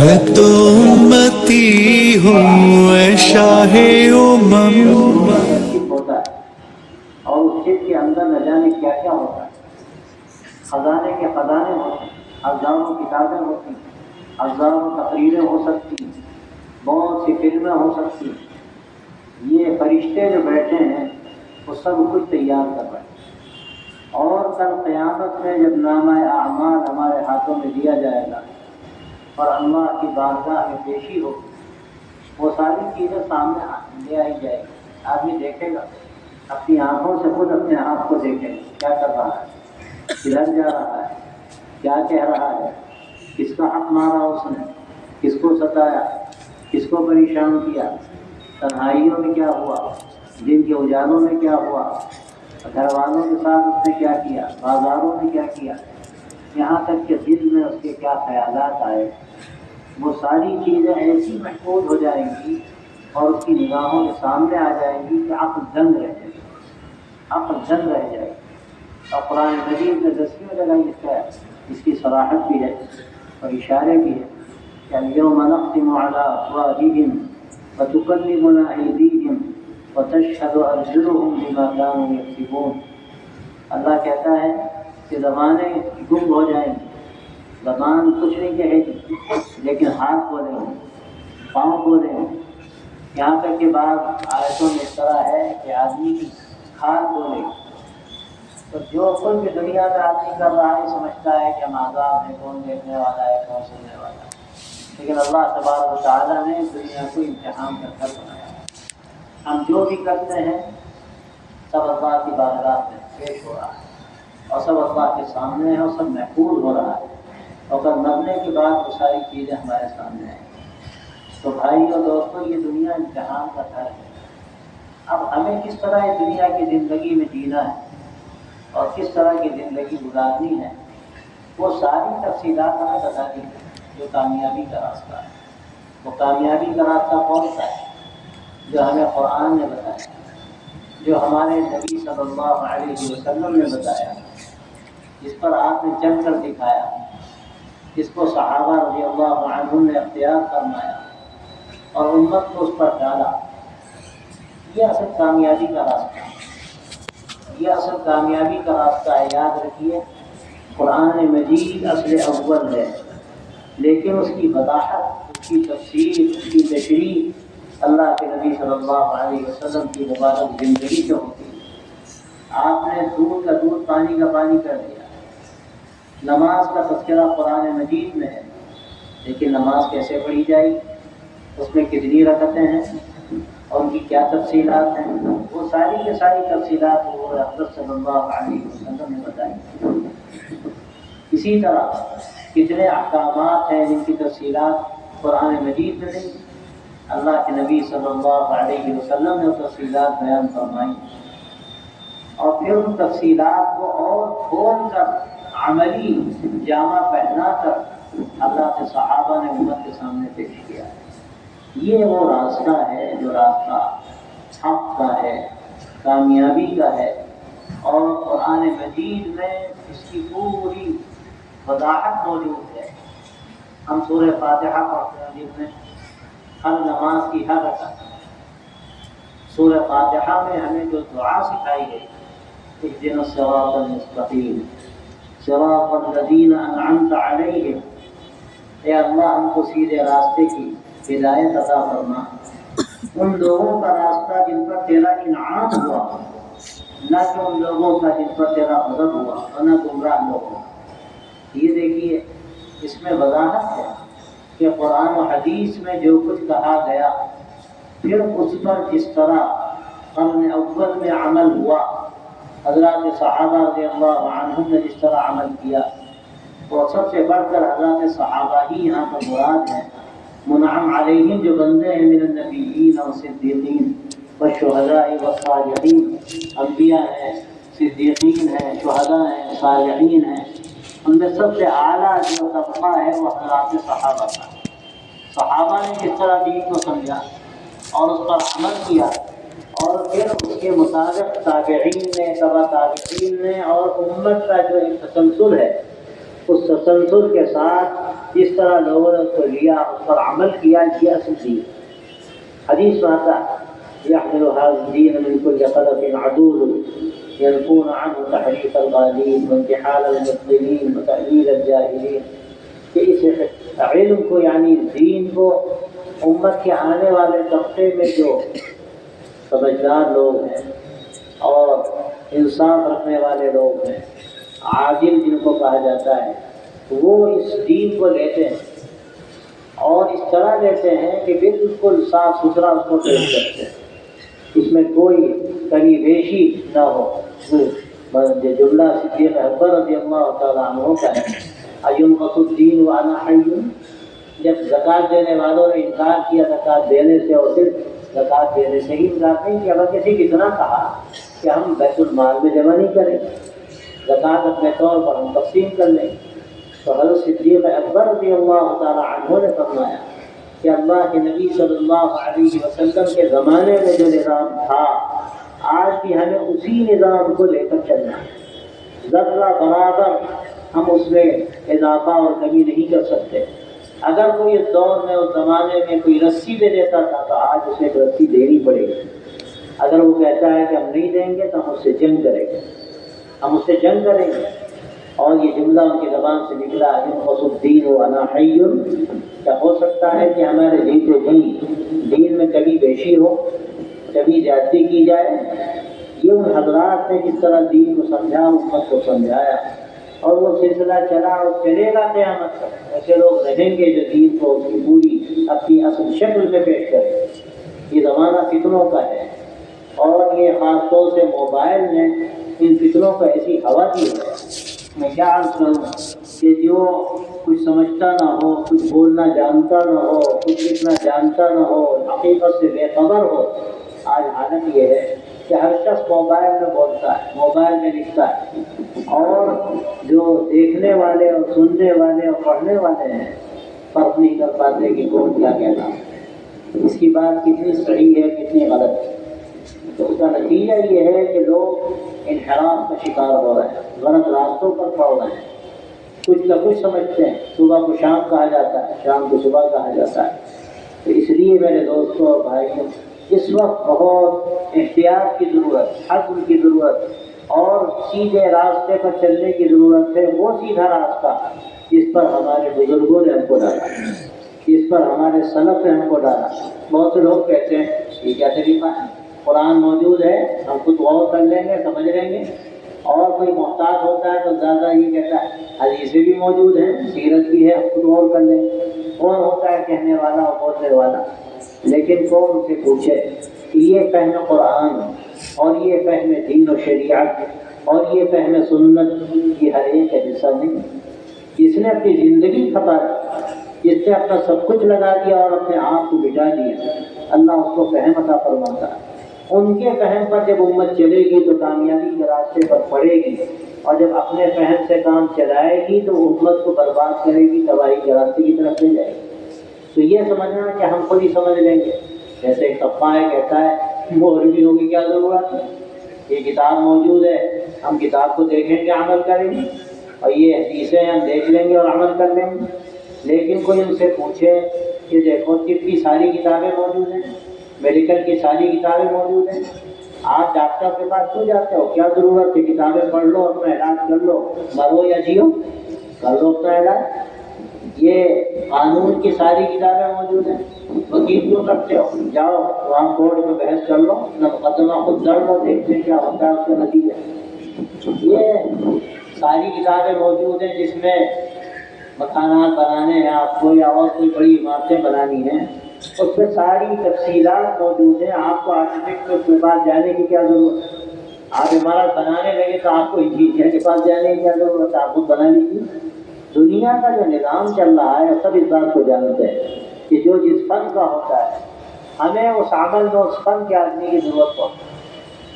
میں تو امتی ہوں اے شاہ امم. شرک ہوتا ہے اور اس شرک کے اندر نہ جانے کیا کیا ہوتا ہے. خزانے کے خزانے ہوتے ہیں، ہزاروں کتابیں ہوتی ہیں، ہزاروں تقریریں ہو سکتی ہیں، بہت سی فلمیں ہو سکتی ہیں. یہ فرشتے جو بیٹھے ہیں وہ سب کچھ تیار کر رہے ہیں. اور کل قیامت میں جب نامہ اعمال ہمارے ہاتھوں میں دیا جائے گا اور اللہ کی بارگاہ میں پیشی ہوگی، وہ ساری چیزیں سامنے لے آئی جائے گی. آدمی دیکھے گا، اپنی آنکھوں سے خود اپنے آپ کو دیکھے گا کیا کر رہا ہے، کدھر جا رہا ہے، کیا کہہ رہا ہے، کس کا حق مارا اس نے، کس کو ستایا، کس کو پریشان کیا، تنہائیوں میں کیا ہوا، دن کے اجالوں میں کیا ہوا، گھر والوں کے ساتھ اس نے کیا کیا، بازاروں میں کیا کیا، یہاں تک کہ دل میں اس کے کیا خیالات آئے. وہ ساری چیزیں ایسی محفوظ ہو جائیں گی اور اس کی نگاہوں کے سامنے آ جائیں گی کہ عقل دنگ رہ جائے گی، عقل دنگ رہ جائے گی. اور قرآن مجید میں 10ویں جگہ اس کی صراحت بھی ہے اور اشارے بھی ہے کہ اليوم نختم على افواههم وتكلمنا ايديهم وتشهد ارجلهم بما كانوا يكسبون. اللہ کہتا ہے کہ زبانیں گم ہو جائیں گی، زبان کچھ نہیں کہے گی لیکن ہاتھ بولیں گے، پاؤں بولیں گے. یہاں تک کہ بعض آیتوں میں اس طرح ہے کہ آدمی کی کھال بولے گی. تو جو کل بھی دنیا میں آدمی کر رہا ہے سمجھتا ہے کہ ہم آزاد ہیں، کون دیکھنے والا ہے، کون سننے والا ہے. لیکن اللہ تبارک و تعالیٰ نے دنیا کو امتحان کا گھر بنایا ہے. ہم جو بھی کرتے ہیں سب اللہ کی بارگاہ میں پیش ہو رہا ہے اور سب اللہ کے سامنے ہے اور سب محفوظ ہو رہا ہے. اور کل مرنے کے بعد وہ ساری چیزیں ہمارے سامنے ہیں. تو بھائی اور دوستوں، یہ دنیا امتحان کا گھر ہے. اب ہمیں کس طرح یہ دنیا کی زندگی میں جینا ہے اور کس طرح کی زندگی گزارنی ہے، وہ ساری تفصیلات ہمیں بتا دی ہے. جو کامیابی کا راستہ ہے، وہ کامیابی کا راستہ کون سا ہے؟ جو ہمیں قرآن نے بتایا، جو ہمارے نبی صلی اللہ علیہ وسلم نے بتایا، جس پر آپ نے چل کر دکھایا، جس کو صحابہ رضی اللہ عنہم نے اختیار فرمایا اور امت کو اس پر ڈالا. یہ اصل کامیابی کا راستہ ہے. یہ اصل کامیابی کا راستہ ہے. یاد رکھیے، قرآن مجید اصل اول ہے، لیکن اس کی وضاحت، اس کی تفسیر، اس کی تشریح اللہ کے نبی صلی اللہ علیہ وسلم کی مبارک زندگی سے ہوتی ہے. آپ نے دودھ کا دودھ، پانی کا پانی کر دیا. نماز کا تذکرہ قرآن مجید میں ہے، لیکن نماز کیسے پڑھی جائے، اس میں کتنی رکعتیں ہیں اور ان کی کیا تفصیلات ہیں، وہ ساری کی ساری تفصیلات وہ حضرت صلی اللہ علیہ وسلم نے بتائی. اسی طرح کتنے احکامات ہیں جن کی تفصیلات قرآن مجید میں نہیں، اللہ کے نبی صلی اللہ علیہ وسلم نے وہ تفصیلات بیان فرمائی. اور پھر ان تفصیلات کو اور کھول کر عملی جامہ پہنا کر اللہ کے صحابہ نے امت کے سامنے پیش کیا. یہ وہ راستہ ہے جو راستہ حق کا ہے، کامیابی کا ہے. اور قرآن مجید میں اس کی پوری وضاحت موجود ہے. ہم سورہ فاتحہ پڑھتے ہیں جس میں ہر نماز کی ہر رکعت، سورہ فاتحہ میں ہمیں جو دعا سکھائی گئی، اهدنا الصراط المستقیم صراط الذین انعمت علیہم، اے اللہ ہم کو سیدھے راستے کی ہدایت عطا فرما. ان لوگوں کا راستہ جن پر تیرا انعام ہوا، نہ کہ ان لوگوں کا جن پر تیرا غضب ہوا، اور نہ گمراہ لوگوں. یہ دیکھیے، اس میں وضاحت ہے کہ قرآن و حدیث میں جو کچھ کہا گیا، پھر اس پر جس طرح قرن اول میں عمل ہوا، حضرات صحابہ رضی اللہ عنہم نے جس طرح عمل کیا، اور سب سے بڑھ کر حضرات صحابہ ہی یہاں پر مراد ہیں. منعم علیہم جو بندے ہیں من النبیین والصدیقین والشہداء والصالحین، انبیاء ہیں، صدیقین ہیں، شہداء ہیں، صالحین ہیں. ان میں سب سے اعلیٰ جو طبقہ ہے وہ حضرات صحابہ کا. صحابہ نے کس طرح دین کو سمجھا اور اس پر عمل کیا، اور پھر اس کے مطابق تابعین نے، تبع تابعین نے، اور امت کا جو ایک تسلسل ہے، اس تسلسل کے ساتھ جس طرح لوگوں نے اس کو لیا، اس پر عمل کیا، یہ اصل دین۔ حدیث میں آتا ہے يحمل هذا الدين من كل خلف عدول ينفون عنه تحريف الغالين وانتحال المبطلين وتأويل الجاهلين، کہ اس علم کو یعنی دین کو امت کے آنے والے طبقے میں جو سمجھدار لوگ ہیں اور انصاف رکھنے والے لوگ ہیں، عادل جن کو کہا جاتا ہے، وہ اس دین کو لیتے ہیں اور اس طرح لیتے ہیں کہ بالکل صاف ستھرا اس کو پیش کرتے ہیں، اس میں کوئی کمی بیشی نہ ہو۔ جملہ صدیق اکبر رضی اللہ تعالیٰ عنہ کا ہے، اَيُنْقَصُ الدِّينُ وَأَنَا حَيٌّ، جب زکوٰۃ دینے والوں نے انکار کیا زکوٰۃ دینے سے، اور صرف زکوٰۃ دینے سے ہی انکار نہیں کیا بلکہ صرف اتنا کہا کہ ہم بیت المال میں جمع نہیں کریں، زکوٰۃ اپنے طور پر ہم تقسیم کر لیں، تو حضرت صدیق اکبر رضی اللہ تعالیٰ عنہ نے فرمایا کہ اللہ کے نبی صلی اللہ علیہ وسلم کے زمانے میں جو نظام تھا آج بھی ہمیں اسی نظام کو لے کر چلنا ہے، ذرہ برابر ہم اس میں اضافہ اور کمی نہیں کر سکتے۔ اگر کوئی اس دور میں، اس زمانے میں کوئی رسی دے دیتا تھا تو آج اسے ایک رسی دینی پڑے گی۔ اگر وہ کہتا ہے کہ ہم نہیں دیں گے تو ہم اس سے جنگ کریں گے، ہم اس سے جنگ کریں گے۔ اور یہ جملہ ان کی زبان سے نکلا ينقص الدين وأنا حي، کیا ہو سکتا ہے کہ ہمارے جیتے جی دین میں کبھی بیشی ہو، کبھی زیادتی کی جائے؟ یہ ان حضرات نے جس طرح دین کو سمجھا، امت کو سمجھایا، اور وہ سلسلہ چلا اور چلے گا قیامت تک۔ ایسے لوگ رہیں گے جو دین کو اس کی پوری اپنی اصل شکل میں پیش کریں۔ یہ زمانہ فتنوں کا ہے، اور یہ خاص طور سے موبائل نے ان فتنوں کو ایسی ہوا دی ہے۔ میں کیا عرض کروں کہ جو کچھ سمجھتا نہ ہو، کچھ بولنا جانتا نہ ہو، کچھ لکھنا جانتا نہ ہو، حقیقت سے بے خبر ہو، آج حالت یہ ہے کہ ہر شخص موبائل میں بولتا ہے، موبائل میں لکھتا ہے، اور جو دیکھنے والے اور سننے والے اور پڑھنے والے ہیں فرق نہیں کر پاتے کہ کون کیا کہنا ہے، اس کی بات کتنی صحیح ہے کتنی غلط ہے۔ تو اس کا نتیجہ یہ ہے کہ لوگ انحراف کا شکار ہو رہے ہیں، غلط راستوں پر پڑ رہے ہیں، کچھ نہ کچھ سمجھتے ہیں، صبح کو شام کہا جاتا ہے، شام کو صبح کہا جاتا ہے۔ تو اس لیے میرے دوستوں اور بھائیوں، اس وقت بہت احتیاط کی ضرورت، حذر کی ضرورت، اور سیدھے راستے پر چلنے کی ضرورت ہے، وہ سیدھا راستہ جس پر ہمارے بزرگوں نے ہم کو ڈالا، جس پر ہمارے سلف نے ہم کو ڈالا۔ بہت سے لوگ کہتے ہیں یہ کیا طریقہ ہے، قرآن موجود ہے، ہم خود غور کر لیں گے، سمجھ لیں گے، اور کوئی محتاط ہوتا ہے تو زیادہ یہ کہتا ہے حدیثیں بھی موجود ہیں، سیرت بھی ہے، ہم خود غور کر لیں گے۔ کون ہوتا ہے کہنے والا اور بولنے والا؟ لیکن کون سے پوچھے کہ یہ فہم قرآن اور یہ فہم دین و شریعت اور یہ فہم سنت یہ ہر ایک کا حصہ نہیں۔ جس نے اپنی زندگی کھپا دی، جس نے اپنا سب کچھ لگا دیا اور اپنے آپ کو بٹا دیا، اللہ اس کو فہم عطا فرماتا ہے۔ ان کے فہم پر جب امت چلے گی تو کامیابی کے راستے پر پڑے گی، اور جب اپنے فہم سے کام چلائے گی تو امت کو برباد کرے گی، تباہی کے راستے کی طرف لے جائے گی۔ تو یہ سمجھنا کہ ہم خود ہی سمجھ لیں گے، جیسے ایک صفحہ ہے کہتا ہے مولویوں کی کیا ضرورت ہے، یہ کتاب موجود ہے، ہم کتاب کو دیکھیں گے عمل کریں گے، اور یہ حدیثیں ہم دیکھ لیں گے اور عمل کر لیں گے۔ لیکن کوئی ان سے پوچھے کہ دیکھو طب کی ساری کتابیں موجود ہیں، میڈیکل کی ساری کتابیں موجود ہیں، آپ ڈاکٹر کے پاس کیوں جاتے ہو؟ کیا ضرورت ہے؟ کتابیں پڑھ لو، اپنا علاج کر لو، مرو یا جیو، کر لو اپنا علاج۔ یہ قانون کی ساری کتابیں موجود ہیں، وکیل کیوں کرتے ہو؟ جاؤ وہاں کورٹ میں بحث کر لو، اپنا مقدمہ خود لڑ لو، دیکھتے کیا ہوتا ہے اس کا نتیجہ۔ یہ ساری کتابیں موجود ہیں جس میں مکانات بنانے ہیں آپ کو، یا اور کوئی بڑی عمارتیں بنانی ہیں، اس میں ساری تفصیلات موجود ہیں۔ آپ کو آرکیٹیکٹ کے پاس جانے کی کیا ضرورت ہے؟ آپ عمارت بنانے لگے تو آپ کو انجینئر کے پاس جانے کی کیا ضرورت ہے؟ آپ خود بنا لیجیے۔ دنیا کا جو نظام چل رہا ہے سب اس بات کو جانتے ہیں کہ جو جس فن کا ہوتا ہے ہمیں اس عمل میں اس فن کے آدمی کی ضرورت ہوتی ہے۔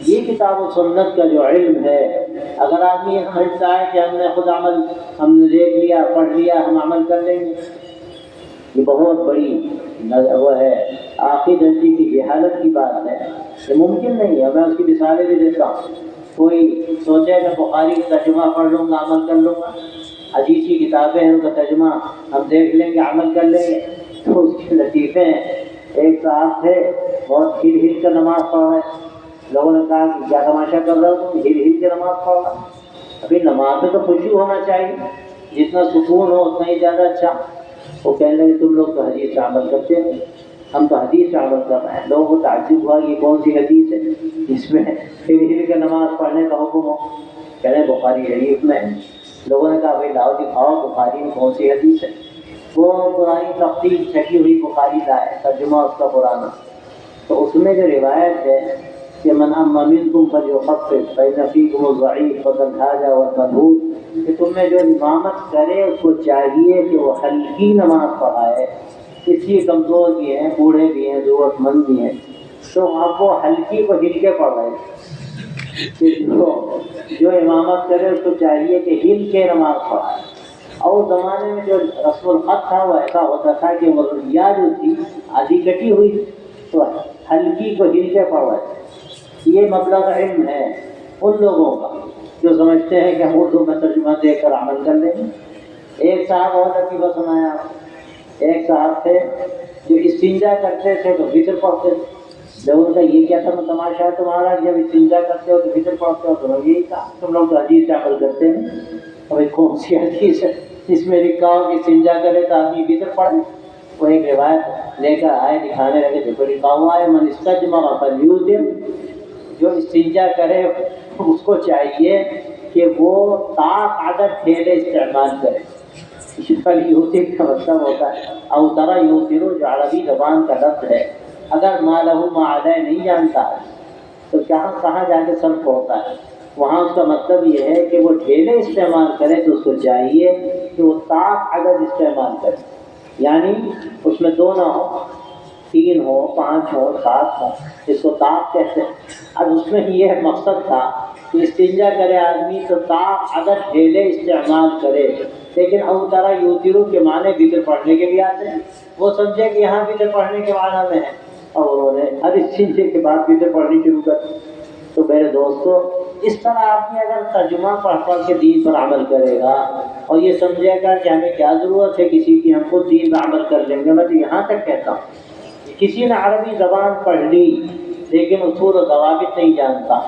یہ کتاب و سنت کا جو علم ہے، اگر آدمی یہ سمجھتا ہے کہ ہم نے خود عمل، ہم نے دیکھ لیا، پڑھ لیا، ہم عمل کر لیں گے، یہ بہت بڑی وہ ہے، آخری درجے کی جہالت کی بات ہے۔ یہ ممکن نہیں ہے۔ میں اس کی مثالیں بھی دیتا ہوں۔ کوئی سوچے کہ بخاری کا ترجمہ پڑھ لوں گا، عمل کر لوں گا، حدیث کی کتابیں ہیں، ان کا ترجمہ ہم دیکھ لیں گے، عمل کر لیں گے تو اس کے لطیفے ہیں۔ ایک صاحب تھے بہت ہل ہل کر نماز پڑھ رہے، لوگوں نے کہا کہ کیا تماشا کر رہے ہو، ہل ہل کے نماز پڑھ رہا۔ ابھی نماز میں تو خوشی ہونا چاہیے، جتنا سکون ہو اتنا ہی زیادہ اچھا۔ وہ کہنے لگے تم لوگ تو حدیث سے عمل کرتے ہیں، ہم تو حدیث سے عمل کر رہے ہیں۔ لوگوں کو تعجب ہوا کہ یہ کون سی حدیث ہے جس میں ہل ہل کے نماز پڑھنے کا حکم ہو؟ کہہ رہے بخاری شریف میں۔ لوگوں نے کہا بھائی لاؤ دکھاؤ بخاری میں کون سی حدیث ہے۔ وہ پرانی تفصیل چھٹی ہوئی بخاری کا ہے، ترجمہ اس کا پرانا، تو اس میں جو روایت ہے کہ من اما منکم فلیخفف فإن فیکم الضعیف والحاجہ والملہوف، کہ تم میں جو امامت کرے اس کو چاہیے کہ وہ ہلکی نماز پڑھائے، اس لیے کمزور بھی ہیں، بوڑھے بھی ہیں، ضرورت مند بھی ہیں، تو اب وہ ہلکی کو ہل کے پڑھ رہے ہیں کہ جو امامت کرے اس کو چاہیے کہ ہل کے نماز پڑھائے۔ اور اس زمانے میں جو رسم الخط تھا وہ ایسا ہوتا تھا کہ وہ یا جو تھی آدھی کٹی ہوئی تو ہلکی کو ہل کے پڑھ رہے تھے۔ یہ مبلغ علم ہے ان لوگوں کا جو سمجھتے ہیں کہ ہم اردو میں ترجمہ دے کر عمل کر لیں گے۔ ایک صاحب اور لطیفہ سنایا، ایک صاحب تھے جو استنجا کرتے تھے تو وتر پڑھتے تھے۔ جب ان کا یہ کیا تھا تماشا ہے تمہارا، جب استنجا کرتے ہو تو وتر پڑھتے ہو، تو یہی کہا تم لوگ تو حدیث سے عمل کرتے ہیں۔ اور کون سی حدیث ہے جس میں لکھا ہو کہ استنجا کرے تو آدمی وتر پڑھے؟ وہ ایک روایت لے کر آئے، دکھانے لگے، دیکھو لکھا ہوا ہے من استجمع فلیوتر، جو استنجا کرے اس کو چاہیے کہ وہ طاق عدد ڈھیلے استعمال کرے۔ فلیوتر کا مطلب ہوتا ہے اوترا یوترو، جو عربی زبان کا لفظ ہے۔ اگر ما لہو ما علیہ نہیں جانتا ہے تو کہاں جا کے صرف ہوتا ہے، وہاں اس کا مطلب یہ ہے کہ وہ ڈھیلے استعمال کرے تو اس کو چاہیے کہ وہ طاق عدد استعمال کرے، یعنی اس میں 2 نہ ہو، 3 ہو، 5 ہو، 7 ہو، اس کو طاق کہتے ہیں۔ اب اس میں یہ مقصد تھا کہ استنجا کرے آدمی تو طاق عدد ڈھیلے استعمال کرے، لیکن اوترا یوترو کے معنی وتر پڑھنے کے بھی آتے ہیں۔ وہ سمجھے کہ یہاں وتر پڑھنے کے معنی میں ہے، اور انہوں نے ہر استنجے کے بعد وتر پڑھنی شروع کر دی۔ تو میرے دوستو، اس طرح آدمی اگر ترجمہ پڑھ کے دین پر عمل کرے گا اور یہ سمجھے گا کہ ہمیں کیا ضرورت ہے کسی کی، ہم خود دین پر عمل کر لیں گے۔ میں تو یہاں تک کہتا ہوں کسی نے عربی زبان پڑھ لی لیکن اصول و ضوابط نہیں جانتا،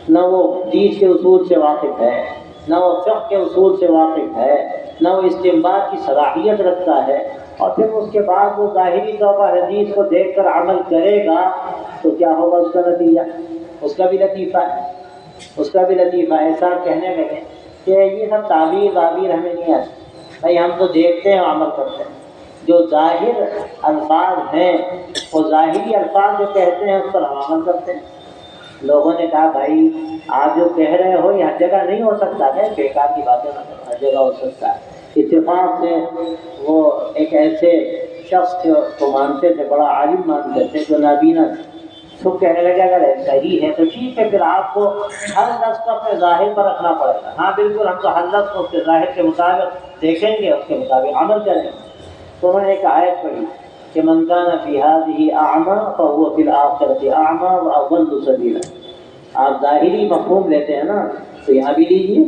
نہ وہ حدیث کے اصول سے واقف ہے، نہ وہ فقہ کے اصول سے واقف ہے، نہ وہ استنباط کی صلاحیت رکھتا ہے، اور پھر اس کے بعد وہ ظاہری طور پر حدیث کو دیکھ کر عمل کرے گا تو کیا ہوگا اس کا نتیجہ؟ اس کا بھی لطیفہ ہے۔ ایسا کہنے لگے کہ یہ سب تعبیر ہمیں نہیں آتی، بھائی ہم تو دیکھتے ہیں عمل کرتے ہیں، جو ظاہر الفاظ ہیں وہ ظاہری الفاظ جو کہتے ہیں اس پر ہم عمل کرتے ہیں۔ لوگوں نے کہا بھائی آپ جو کہہ رہے ہو یہ ہر جگہ نہیں ہو سکتا ہے، بیکار کی باتیں نہ کرو، ہر جگہ ہو سکتا ہے۔ اتفاق سے وہ ایک ایسے شخص کو مانتے تھے، بڑا عالم مانتے تھے، جو نابینا تھے۔ تو کہنے لگے اگر ایسا ہی ہے تو ٹھیک ہے، پھر آپ کو ہر لفظ کو اپنے ظاہر پر رکھنا پڑے گا۔ ہاں بالکل، ہم تو ہر لفظ کو اس کے ظاہر کے مطابق دیکھیں گے، اس کے مطابق عمل کریں گے۔ تو انہوں نے ایک آیت پڑھی کہ من کان فی ہذہ اعمی فہو فی الآخرۃ اعمی واضل سبیلا۔ آپ ظاہری مفہوم لیتے ہیں نا، تو یہاں بھی لیجیے،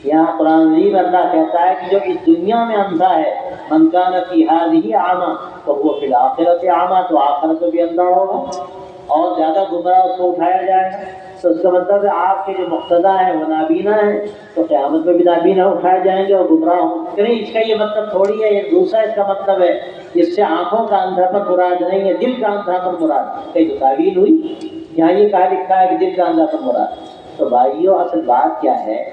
یہاں قرآن مجید اللہ کہتا ہے کہ جو اس دنیا میں اندھا ہے، من کان فی ہذہ اعمی فہو فی الآخرۃ اعمی، تو آخرت میں بھی اندھا ہوگا اور زیادہ گمراہ اس کو اٹھایا جائے گا۔ تو اس کا مطلب ہے آپ کے جو مقتدا ہیں وہ نابینا ہیں، تو قیامت میں بھی نابینا اٹھائے جائیں گے اور گمراہ ہوں گے۔ نہیں، اس کا یہ مطلب تھوڑی ہے، یہ دوسرا اس کا مطلب ہے، اس سے آنکھوں کا اندھاپن مراد نہیں ہے، دل کا اندھاپن مراد ہے۔ کئی تو تعویل ہوئی، یہاں یہ کہا لکھا ہے کہ دل کا اندھاپن مراد۔ تو بھائیو، اصل بات کیا ہے،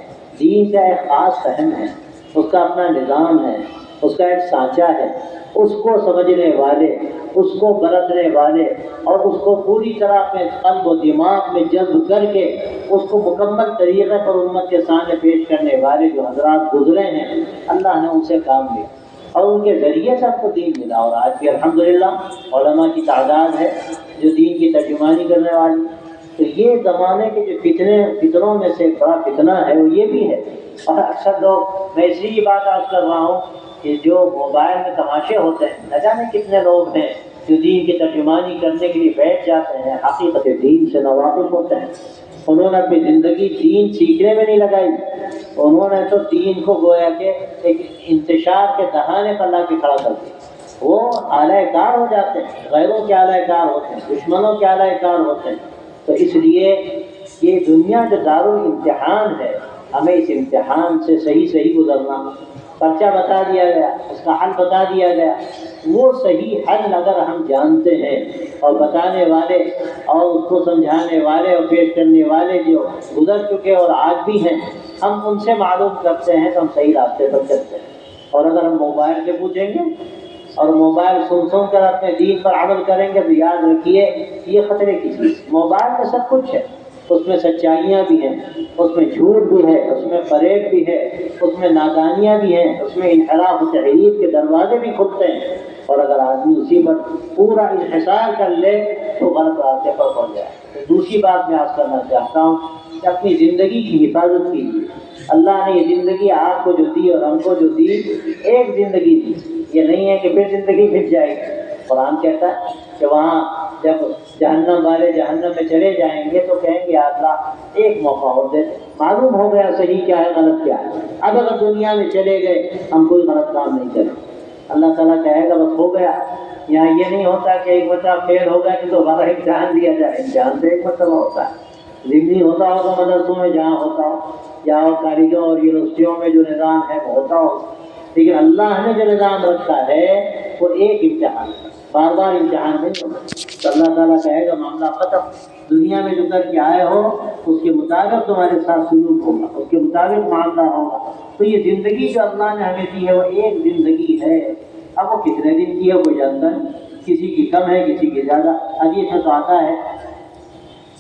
دین کا ایک خاص فہم ہے، اس کا اپنا نظام ہے، اس کا ایک سانچہ ہے، اس کو سمجھنے والے، اس کو برتنے والے اور اس کو پوری طرح اپنے قلب و دماغ میں جذب کر کے اس کو مکمل طریقے پر امت کے سامنے پیش کرنے والے جو حضرات گزرے ہیں، اللہ نے ان سے کام لیا اور ان کے ذریعے سے آپ کو دین ملا۔ اور آج بھی الحمدللہ علماء کی تعداد ہے جو دین کی ترجمانی کرنے والی۔ تو یہ زمانے کے جو فتنوں میں سے ایک بڑا فتنہ ہے وہ یہ بھی ہے۔ اور اکثر لوگ، میں اس لیے بات آج کر رہا ہوں کہ جو موبائل میں تماشے ہوتے ہیں، نہ جانے کتنے لوگ ہیں جو دین کی ترجمانی کرنے کے لیے بیٹھ جاتے ہیں، حقیقت دین سے ناواقف ہوتے ہیں، انہوں نے اپنی زندگی دین سیکھنے میں نہیں لگائی، انہوں نے تو دین کو گویا کہ ایک انتشار کے دہانے پر لا کے کھڑا کر دیا. وہ اعلی کار ہو جاتے ہیں، غیروں کے اعلی کار ہوتے ہیں، دشمنوں کے اعلی کار ہوتے ہیں. تو اس لیے یہ دنیا جو دارالامتحان ہے، ہمیں اس امتحان سے صحیح گزرنا. پرچہ بتا دیا گیا، اس کا حل بتا دیا گیا. وہ صحیح حل اگر ہم جانتے ہیں اور بتانے والے اور اس کو سمجھانے والے اور پیش کرنے والے جو گزر چکے اور آج بھی ہیں، ہم ان سے معلوم کرتے ہیں تو ہم صحیح راستے پر چلتے ہیں. اور اگر ہم موبائل سے پوچھیں گے اور موبائل سن کر اپنے دین پر عمل کریں گے تو یاد رکھیے یہ خطرے کی چیز. موبائل میں سب کچھ ہے، اس میں سچائیاں بھی ہیں، اس میں جھوٹ بھی ہے، اس میں فریب بھی ہے، اس میں نادانیاں بھی ہیں، اس میں انحراف و تحریف کے دروازے بھی کھلتے ہیں. اور اگر آدمی اسی پر پورا انحصار کر لے تو غلط راستے پر پڑ جائے. تو دوسری بات میں آپ کرنا چاہتا ہوں کہ اپنی زندگی کی حفاظت کیجیے. اللہ نے یہ زندگی آپ کو جو دی اور ہم کو جو دی، ایک زندگی دی. یہ نہیں ہے کہ پھر زندگی پھر جائے گی. قرآن کہتا ہے کہ وہاں جب جہنم والے جہنم میں چلے جائیں گے تو کہیں گے اللہ ایک موقع اور دے دے. معلوم ہو گیا صحیح کیا ہے غلط کیا ہے. اب اگر دنیا میں چلے گئے ہم کوئی غلط کام نہیں کریں. اللہ تعالیٰ کہے گا بس ہو گیا. یہاں یہ نہیں ہوتا کہ ایک مرتبہ فیل ہو گیا کہ دوبارہ امتحان دیا جائے. امتحان سے ایک مرتبہ ہوتا ہے. ضمنی ہوتا ہوگا مدرسوں میں جہاں ہوتا ہو، یا اور کالجوں اور یونیورسٹیوں میں جو نظام ہے وہ ہوتا ہو. لیکن اللہ نے جو نظام رکھا ہے وہ ایک امتحان، بار بار امتحان نہیں ہوگا. تو اللہ تعالیٰ کہے گا معاملہ ختم. دنیا میں جو کر کے آئے ہو اس کے مطابق تمہارے ساتھ سلوک ہوگا، اس کے مطابق معاملہ ہوگا. تو یہ زندگی جو اللہ نے ہمیں دی ہے وہ ایک زندگی ہے. اب وہ کتنے دن کی ہے کوئی جانتا نہیں، کسی کی کم ہے کسی کی زیادہ. حدیث میں تو آتا ہے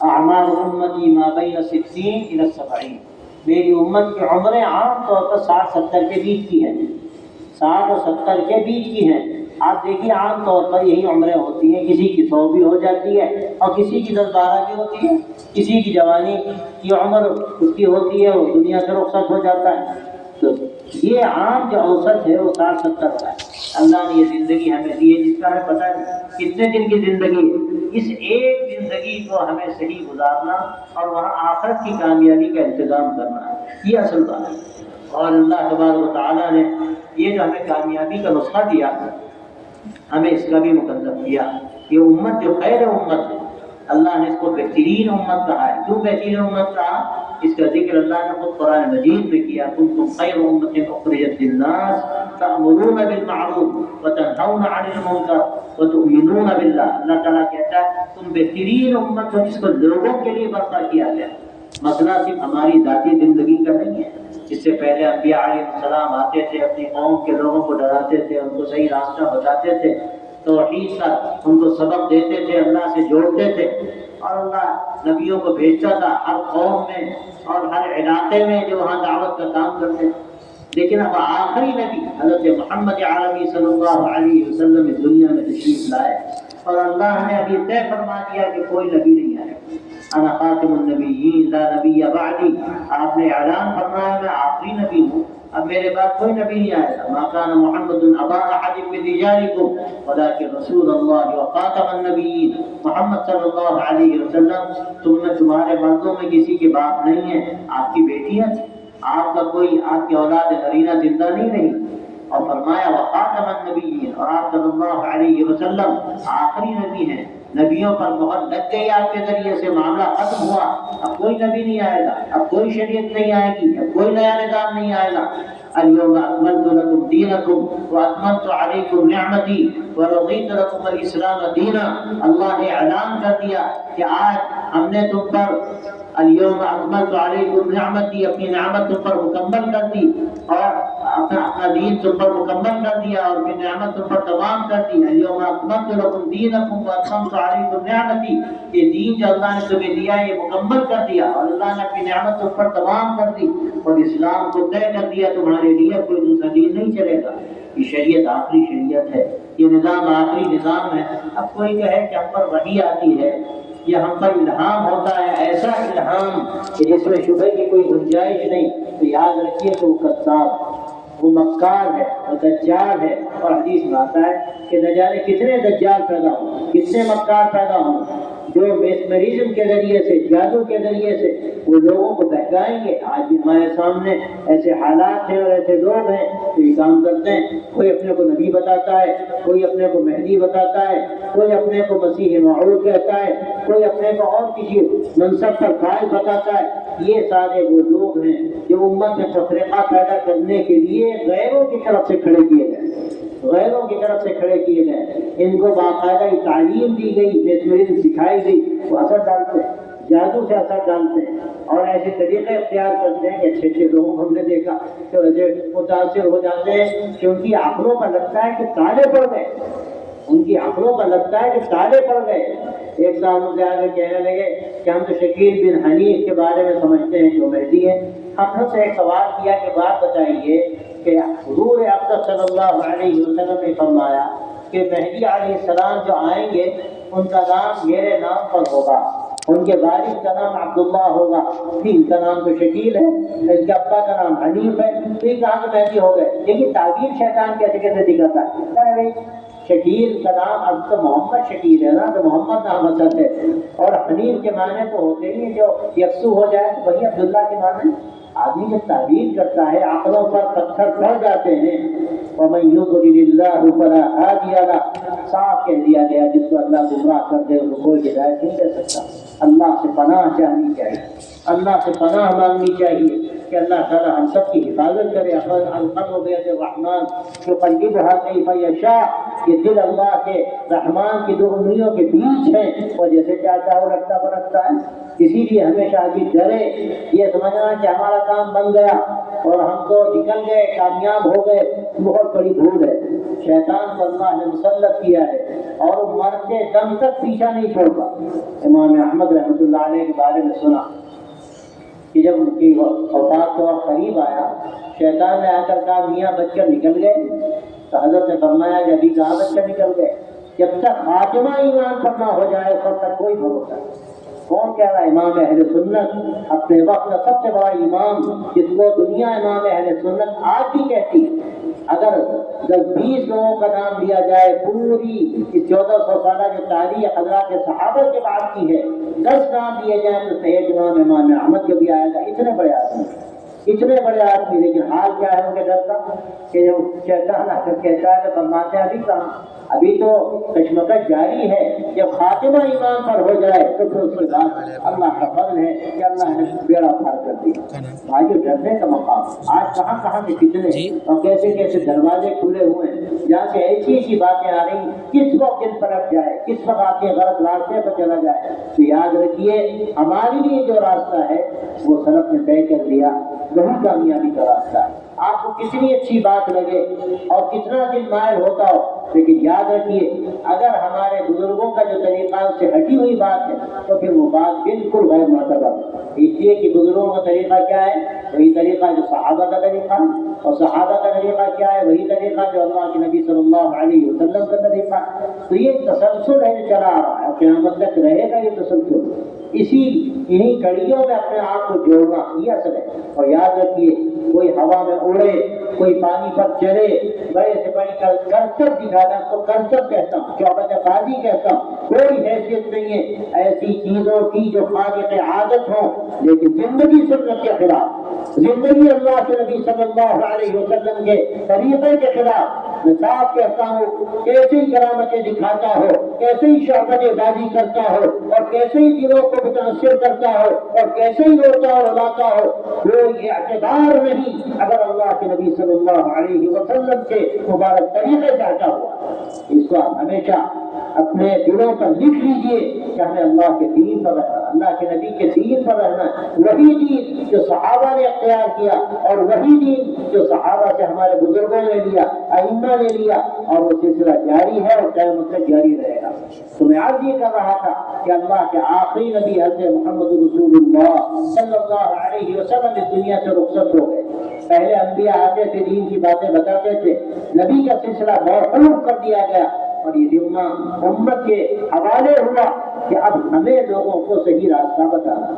اعمار امتی ما بین 60 الی 70. میری امت کی عمریں عام طور پر 60-70 کے بیچ کی ہیں، 60 اور 70 کے بیچ کی ہیں. آپ دیکھیے عام طور پر یہی عمریں ہوتی ہیں. کسی کی 100 بھی ہو جاتی ہے اور کسی کی 10-12 بھی ہوتی ہے. کسی کی جوانی کی عمر اس کی ہوتی ہے، وہ دنیا سے رخصت ہو جاتا ہے. تو یہ عام جو اوسط ہے وہ 60-70 کا ہے. اللہ نے یہ زندگی ہمیں دی ہے جس کا ہمیں پتہ نہیں کتنے دن کی زندگی ہے. اس ایک زندگی کو ہمیں صحیح گزارنا اور وہاں آخرت کی کامیابی کا انتظام کرنا ہے. یہ اصل بات ہے. اور اللہ تبارک و تعالیٰ نے یہ جو ہمیں کامیابی کا نسخہ دیا ہمیں اس کا بھی مقدم کیا. یہ امت جو خیر امت ہے، اللہ نے اس کو بہترین امت کہا ہے. کیوں بہترین امت کہا؟ اس کا ذکر اللہ نے خود قرآن مجید میں کیا. کنتم خیر امت اخرجت للناس تأمرون بالمعروف وتنہون عن المنکر وتؤمنون باللہ. اللہ تعالیٰ کہتا ہے تم بہترین امت ہو جس کو لوگوں کے لیے برپا کیا گیا. مسئلہ صرف ہماری ذاتی زندگی کا نہیں ہے. اس سے پہلے انبیاء علیہ السلام آتے تھے، اپنی قوم کے لوگوں کو ڈراتے تھے، ان کو صحیح راستہ بتاتے تھے، توحید کا ان کو سبق دیتے تھے، اللہ سے جوڑتے تھے. اور اللہ نبیوں کو بھیجتا تھا ہر قوم میں اور ہر علاقے میں جو وہاں دعوت کا کام کرتے تھے. لیکن اب آخری نبی حضرت محمد عربی صلی اللہ علیہ وسلم اس دنیا میں تشریف لائے اور اللہ نے ابھی طے فرما دیا کہ کوئی نبی نہیں آئے. انا خاتم النبیین لا نبی بعدی. آپ نے اعلان فرمایا میں آخری نبی ہوں، اب میرے بعد کوئی نبی نہیں آئے گا. ما کان محمد ابا احد من رجالکم ولکن رسول اللہ وخاتم النبیین. محمد صلی اللہ علیہ وسلم تم میں تمہارے مردوں میں کسی کے باپ نہیں ہے، آپ کی بیٹیاں تھیں. آپ کا کوئی آپ کی اولاد نرینہ زندہ نہیں رہی. اور فرمایا وخاتم النبیین، اور آپ صلی اللہ علیہ وسلم آخری نبی ہیں. نبیوں پر مہر لگ گئی آپ کے ذریعے سے، معاملہ ختم ہوا. اب کوئی نبی نہیں آئے گا، اب کوئی شریعت نہیں آئے گی، اب کوئی نیا نظام نہیں آئے گا. اليوم اکملت لکم دینکم واتممت علیکم نعمتی ورضیت لکم الاسلام دینا. اللہ نے اعلان کر دیا کہ آج ہم نے تم پر اليوم اکملت علیکم نعمتی، اپنی نعمت تم پر مکمل کر دی اور اپنا دین تم پر مکمل کر دیا اور پھر نعمت تم پر تمام کر دی. اليوم اکملت لکم دینکم واتممت علیکم نعمتی. یہ دین جو اللہ نے تمہیں دیا ہے یہ مکمل کر دیا اور اللہ نے اپنی نعمت تم پر تمام کر دی اور اسلام کو طے کر دیا تمہارے لیے کوئی دوسرا دین نہیں چلے گا. یہ شریعت آخری شریعت ہے، یہ نظام آخری نظام ہے. اب کوئی کہے کہ ہم پر وحی آتی ہے یا ہم پر الہام ہوتا ہے، ایسا الہام کہ جس میں شبہ کی کوئی گنجائش نہیں، تو یاد رکھیے کہ وہ کذاب، وہ مکار ہے، وہ دجال ہے. اور حدیث میں آتا ہے کہ نہ جانے کتنے دجال پیدا ہوں، کتنے مکار پیدا ہوں جو میسمریزم کے ذریعے سے، جادو کے ذریعے سے وہ لوگوں کو بہکائیں گے. آج بھی ہمارے سامنے ایسے حالات ہیں اور ایسے لوگ ہیں جو یہ کام کرتے ہیں. کوئی اپنے کو نبی بتاتا ہے, کوئی اپنے کو مہدی بتاتا ہے, کوئی اپنے کو مسیح موعود کہتا ہے, کوئی اپنے کو اور کسی منصب پر فائز بتاتا ہے. یہ سارے وہ لوگ ہیں جو امت میں تفرقہ پیدا کرنے کے لیے غیروں کی طرف سے کھڑے کیے گئے, غیروں کی طرف سے کھڑے کیے گئے. ان کو باقاعدہ تعلیم دی گئی, میتھمیٹکس سکھائی گئی, وہ اثر ڈالتے ہیں, جادو سے اثر ڈالتے ہیں اور ایسے طریقے اختیار کرتے ہیں کہ اچھے اچھے لوگوں کو ہم نے دیکھا کہ ایسے متاثر ہو جاتے ہیں کہ ان کی عقلوں پر لگتا ہے کہ تالے پڑ گئے, ان کی عقلوں پر لگتا ہے کہ تالے پڑ گئے. ایک سال سے آگے کہنے لگے کہ ہم تو شکیل بن حنیف کے بارے میں سمجھتے ہیں جو مہدی ہے. ہم نے سے ایک سوال کیا کہ بات بتائیے کہ حضور اقدس صلی اللہ علیہ وسلم نے فرمایا کہ مہدی علیہ السلام جو آئیں گے ان کا نام میرے نام پر ہوگا, ان کے والد کا نام عبداللہ ہوگا, ان کا نام تو شکیل ہے, اس کے ابا کا نام حنیف ہے, تو یہ کہاں سے مہدی ہو گئے؟ لیکن تعبیر شیطان کیسے کیسے دکھاتا ہے. شکیل کا نام اب تو محمد شکیل ہے نا, تو محمد نام اصل ہے, اور حنیف کے معنی تو ہوتے ہی جو یکسو ہو جائے وہی عبداللہ کے معنی. آدمی جب تعبیر کرتا ہے عقلوں پر پتھر پڑ جاتے ہیں. وَمَن يُضْلِلِ اللَّهُ فَلَا هَادِيَ لَهُ, صاف کہہ دیا گیا جس کو اللہ گمراہ کر دے اس کو کوئی ہدایت نہیں دے سکتا. اللہ سے پناہ چاہنی چاہیے, اللہ سے پناہ مانگنی چاہیے کہ اللہ تعالیٰ ہم سب کی حفاظت کرے. القلب بید الرحمن یقلبها کیف یشاء, یہ دل اللہ کے رحمان کی دو انگلیوں کے بیچ ہیں, اور جیسے چاہتا ہے رکھتا برکتا ہے. اسی لیے ہمیشہ آدمی ڈرے, یہ سمجھنا کہ ہمارا کام بن گیا اور ہم تو نکل گئے, کامیاب ہو گئے, بہت بڑی بھول ہے. شیطان کو اللہ نے مسلط کیا ہے اور مرتے دم تک پیچھا نہیں چھوڑتا. امام احمد رحمۃ اللہ علیہ کے بارے میں سنا کہ جب ان کی وفات کا وقت قریب آیا, شیطان نے آ کر کہا میاں بچ کر نکل گئے. تو حضرت نے فرمایا کہ ابھی کہاں بچ کر نکل گئے, جب تک خاتمہ ایمان پر نہ ہو جائے اس وقت تک کوئی بھروسہ نہیں. کون کہہ رہا ہے؟ امام اہل سنت, اپنے وقت کا سب سے بڑا امام, جس کو دنیا امام اہل سنت آج بھی کہتی ہے. اگر 10-20 لوگوں کا نام لیا جائے پوری اس 1400 سالہ جو تاریخ حضرات صحابہ کے بعد کی ہے, 10 نام لیے جائیں تو ایک نام امام احمد جو بھی آئے گا. اتنے بڑے آدمی, اتنے بڑے آدمی, لیکن حال کیا ہے ان کے ڈر کا کہ جب شیطان آ کر کہتا ہے تو فرماتے ہیں ابھی کہاں, ابھی تو کشمکش جاری ہے. جب خاتمہ ایمان پر ہو جائے تو پھر اس کے بعد اللہ کا فضل ہے کہ اللہ نے بیڑا پار کر دیا. بھائی ڈرنے کا مقام آج کہاں کہاں کے کتنے اور کیسے کیسے دروازے کھلے ہوئے ہیں جہاں سے ایسی ایسی باتیں آ رہی, کس وقت کس طرف جائے, کس وقت آپ کے غلط راستے پر چلا جائے. تو یاد رکھیے ہمارے لیے جو راستہ ہے وہ سلف نے طے کر دیا, وہی کامیابی کا راستہ ہے. آپ کو کتنی اچھی بات لگے اور کتنا دل مائل ہوتا ہو, لیکن یاد رکھیے اگر ہمارے بزرگوں کا جو طریقہ اس سے ہٹی ہوئی بات ہے تو پھر وہ بات بالکل غیر معتبر. اس لیے کہ بزرگوں کا طریقہ کیا ہے, وہی طریقہ جو صحابہ کا طریقہ, اور صحابہ کا طریقہ کیا ہے, وہی طریقہ جو اللہ کے نبی صلی اللہ علیہ وسلم کا طریقہ. تو یہ تسلسل ہے جو چلا آ رہا ہے, قیامت تک رہے گا یہ تسلسل. انہی کڑیوں میں اپنے آپ کو جوڑنا یہ اصل ہے. اور یاد رکھیے کوئی ہوا میں اڑے, کوئی پانی پر چلے, بڑے سے بڑی کرتب دکھانا تو کرتب کہتا ہوں, شعبۃ بازی کہتا ہوں, کوئی حیثیت نہیں ہے ایسی چیزوں کی جو خالق عادت ہو, لیکن زندگی سنت کے خلاف, زندگی اللہ کے نبی صلی اللہ علیہ وسلم کے طریقے کے خلاف. میں صاحب کہتا ہوں کیسے ہی کرامتیں دکھاتا ہو, کیسے ہی شعبۃ بازی کرتا ہو, اور کیسے ہی دلوں کو متاثر کرتا ہو, اور کیسے ہی روتا اور رلاتا ہو, کوئی اعتبار نہیں اگر اللہ کے نبی صلی اللہ علیہ وسلم کے مبارک طریقے سے ہٹا ہوا. اس کو آپ ہمیشہ اپنے دلوں پر لکھ لیجئے کہ ہمیں اللہ کے دین پر رہنا, اللہ کے نبی کے دین پر رہنا. وہی دین جو صحابہ نے اختیار کیا, اور وہی دین جو صحابہ سے ہمارے بزرگوں نے لیا, ائمہ نے لیا, اور وہ سلسلہ جاری ہے اور قیامت تک جاری رہے گا. تو میں آج یہ کر رہا تھا کہ اللہ کے آخری نبی حضرت محمد رسول اللہ صلی اللہ علیہ وسلم اس دنیا سے رخصت ہو گئے. پہلے انبیاء آتے تھے, دین کی باتیں بتاتے تھے, نبی کا سلسلہ موقوف کر دیا گیا, اور یہ ذمہ امت کے حوالے ہوا کہ اب ہمیں لوگوں کو صحیح راستہ بتانا,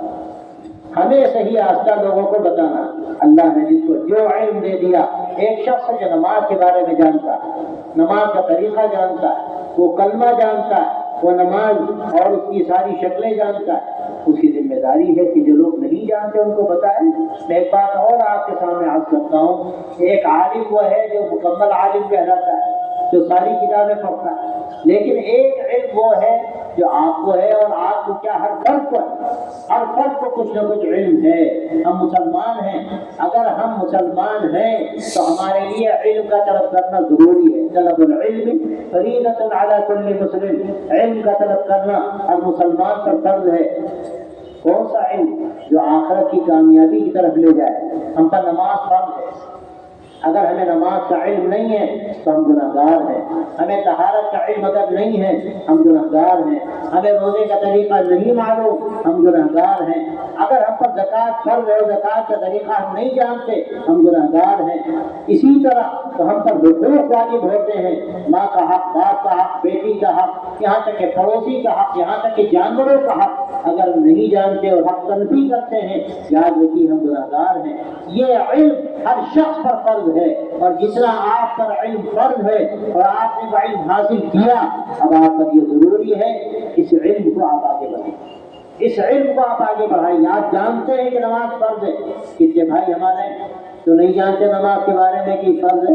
ہمیں صحیح راستہ لوگوں کو بتانا. اللہ نے جس کو جو علم دے دیا, ایک شخص جو نماز کے بارے میں جانتا ہے, نماز کا طریقہ جانتا ہے, وہ کلمہ جانتا ہے, وہ نماز اور اس کی ساری شکلیں جانتا ہے, اس کی ذمہ داری ہے کہ جو لوگ نہیں جانتے ان کو بتائیں۔ میں ایک بات اور آپ کے سامنے عرض کرتا ہوں کہ ایک عالم وہ ہے جو مکمل عالم کہلاتا ہے، جو ساری کتابیں پڑھتا ہے، لیکن ایک علم وہ ہے جو آپ کو ہے، اور آپ کو کیا ہر فرد کو ہے، ہر فرد کو کچھ نہ کچھ علم ہے۔ ہم مسلمان ہیں، اگر ہم مسلمان ہیں تو ہمارے لیے علم کا طلب کرنا ضروری ہے۔ طلب العلم فریضۃ علی کل مسلم، علم کا طلب کرنا ہر مسلمان پر فرض ہے۔ کون سا علم؟ جو آخرت کی کامیابی کی طرف لے جائے۔ ہم پر نماز فرض ہے، اگر ہمیں نماز کا علم نہیں ہے تو ہم گنہگار ہیں۔ ہمیں طہارت کا علم اگر نہیں ہے ہم گنہگار ہیں۔ ہمیں روزے کا طریقہ نہیں معلوم، ہم گنہگار ہیں۔ اگر ہم پر زکوٰۃ فرض ہے اور زکوٰۃ کا طریقہ ہم نہیں جانتے ہم گنہگار ہیں۔ اسی طرح تو ہم پر حقوق واجب ہوتے ہیں، ماں کا حق، باپ کا حق، بیٹی کا حق، یہاں تک کہ پڑوسی کا حق، یہاں تک کہ جانوروں کا حق اگر ہم نہیں جانتے اور حق تلفی کرتے ہیں، یاد رکھیے ہم گنہگار ہیں۔ یہ علم ہر شخص پر فرض ہے، اور جتنا آپ پر علم فرض ہے اور آپ نے وہ علم حاصل کیا، اب آپ پر یہ ضروری ہے اس علم کو آپ آگے بڑھائیں، اس علم کو آپ آگے بڑھائیں۔ آپ جانتے ہیں کہ نماز فرض ہے، کتنے بھائی ہمارے تو نہیں جانتے نماز کے بارے میں کہ فرض ہے،